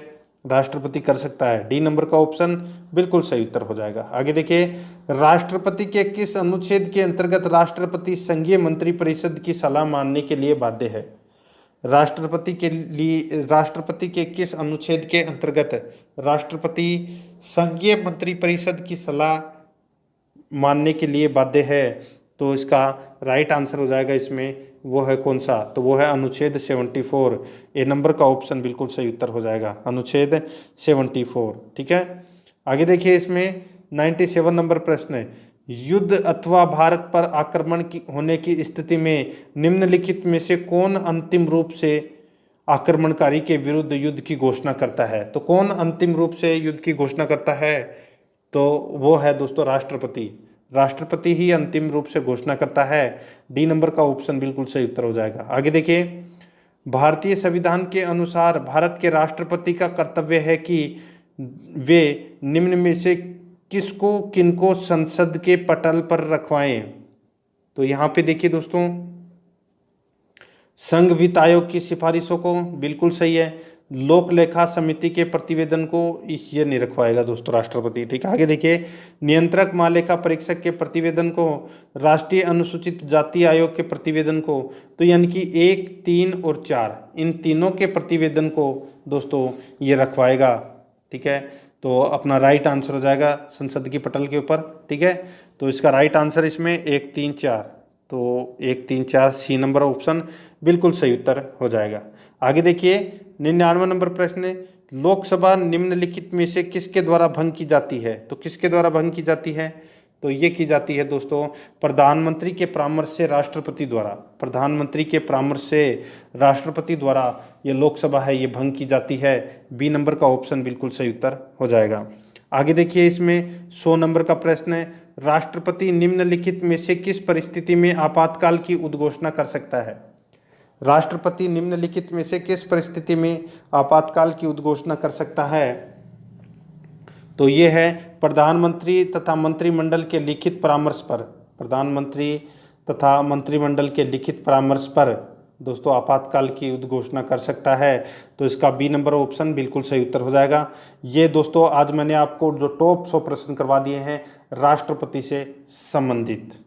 राष्ट्रपति कर सकता है। डी नंबर का ऑप्शन बिल्कुल सही उत्तर हो जाएगा। आगे देखिए, राष्ट्रपति के किस अनुच्छेद के अंतर्गत राष्ट्रपति संघीय मंत्री परिषद की सलाह मानने के लिए बाध्य है? राष्ट्रपति के किस अनुच्छेद के अंतर्गत राष्ट्रपति संघीय मंत्री परिषद की सलाह मानने के लिए बाध्य है? तो इसका राइट आंसर हो जाएगा इसमें वो है कौन सा? तो वो है अनुच्छेद 74। ए नंबर का ऑप्शन बिल्कुल सही उत्तर हो जाएगा, अनुच्छेद 74। ठीक है, आगे देखिए, इसमें 97 नंबर प्रश्न है, युद्ध अथवा भारत पर आक्रमण होने की स्थिति में निम्नलिखित में से कौन अंतिम रूप से आक्रमणकारी के विरुद्ध युद्ध की घोषणा करता है? तो कौन अंतिम रूप से युद्ध की घोषणा करता है? तो वो है दोस्तों राष्ट्रपति। राष्ट्रपति ही अंतिम रूप से घोषणा करता है। डी नंबर का ऑप्शन बिल्कुल सही उत्तर हो जाएगा। आगे देखिए, भारतीय संविधान के अनुसार भारत के राष्ट्रपति का कर्तव्य है कि वे निम्न में से किनको संसद के पटल पर रखवाएं? तो यहाँ पे देखिए दोस्तों, संघ वित्त आयोग की सिफारिशों को, बिल्कुल सही है। लोक लेखा समिति के प्रतिवेदन को ये नहीं रखवाएगा दोस्तों राष्ट्रपति। ठीक है, आगे देखिए, नियंत्रक महालेखा परीक्षक के प्रतिवेदन को, राष्ट्रीय अनुसूचित जाति आयोग के प्रतिवेदन को, तो यानी कि 1, 3 और 4 इन तीनों के प्रतिवेदन को दोस्तों ये रखवाएगा। ठीक है, तो अपना राइट आंसर हो जाएगा संसद की पटल के ऊपर। ठीक है, तो इसका राइट आंसर इसमें 1, 3, 4, तो 1, 3, 4 सी नंबर ऑप्शन बिल्कुल सही उत्तर हो जाएगा। आगे देखिए, 99 नंबर प्रश्न, लोकसभा निम्नलिखित में से किसके द्वारा भंग की जाती है? तो किसके द्वारा भंग की जाती है? तो ये की जाती है दोस्तों प्रधानमंत्री के परामर्श से राष्ट्रपति द्वारा। प्रधानमंत्री के परामर्श से राष्ट्रपति द्वारा ये लोकसभा है ये भंग की जाती है। बी नंबर का ऑप्शन बिल्कुल सही उत्तर हो जाएगा। आगे देखिए, इसमें 100 नंबर का प्रश्न है, राष्ट्रपति निम्नलिखित में से किस परिस्थिति में आपातकाल की उद्घोषणा कर सकता है? राष्ट्रपति निम्नलिखित में से किस परिस्थिति में आपातकाल की उद्घोषणा कर सकता है? तो ये है प्रधानमंत्री तथा मंत्रिमंडल के लिखित परामर्श पर। प्रधानमंत्री तथा मंत्रिमंडल के लिखित परामर्श पर दोस्तों आपातकाल की उद्घोषणा कर सकता है। तो इसका बी नंबर ऑप्शन बिल्कुल सही उत्तर हो जाएगा। ये दोस्तों आज मैंने आपको जो टॉप 100 प्रश्न करवा दिए हैं राष्ट्रपति से संबंधित।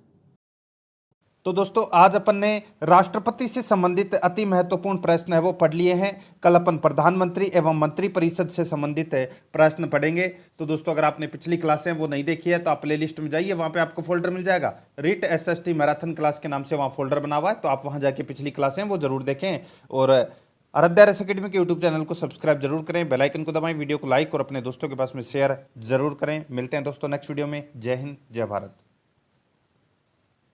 तो दोस्तों आज अपन ने राष्ट्रपति से संबंधित अति महत्वपूर्ण प्रश्न है वो पढ़ लिए हैं। कल अपन प्रधानमंत्री एवं मंत्रिपरिषद से संबंधित प्रश्न पढ़ेंगे। तो दोस्तों अगर आपने पिछली क्लासें वो नहीं देखी है तो आप प्ले लिस्ट में जाइए, वहाँ पे आपको फोल्डर मिल जाएगा रीट SST मैराथन क्लास के नाम से, वहाँ फोल्डर बना हुआ है। तो आप वहाँ जाके पिछली क्लासें वो जरूर देखें और आराध्या RS अकेडमी के यूट्यूब चैनल को सब्सक्राइब जरूर करें, बेल आइकन को दबाएं, वीडियो को लाइक और अपने दोस्तों के पास में शेयर जरूर करें। मिलते हैं दोस्तों नेक्स्ट वीडियो में। जय हिंद, जय भारत।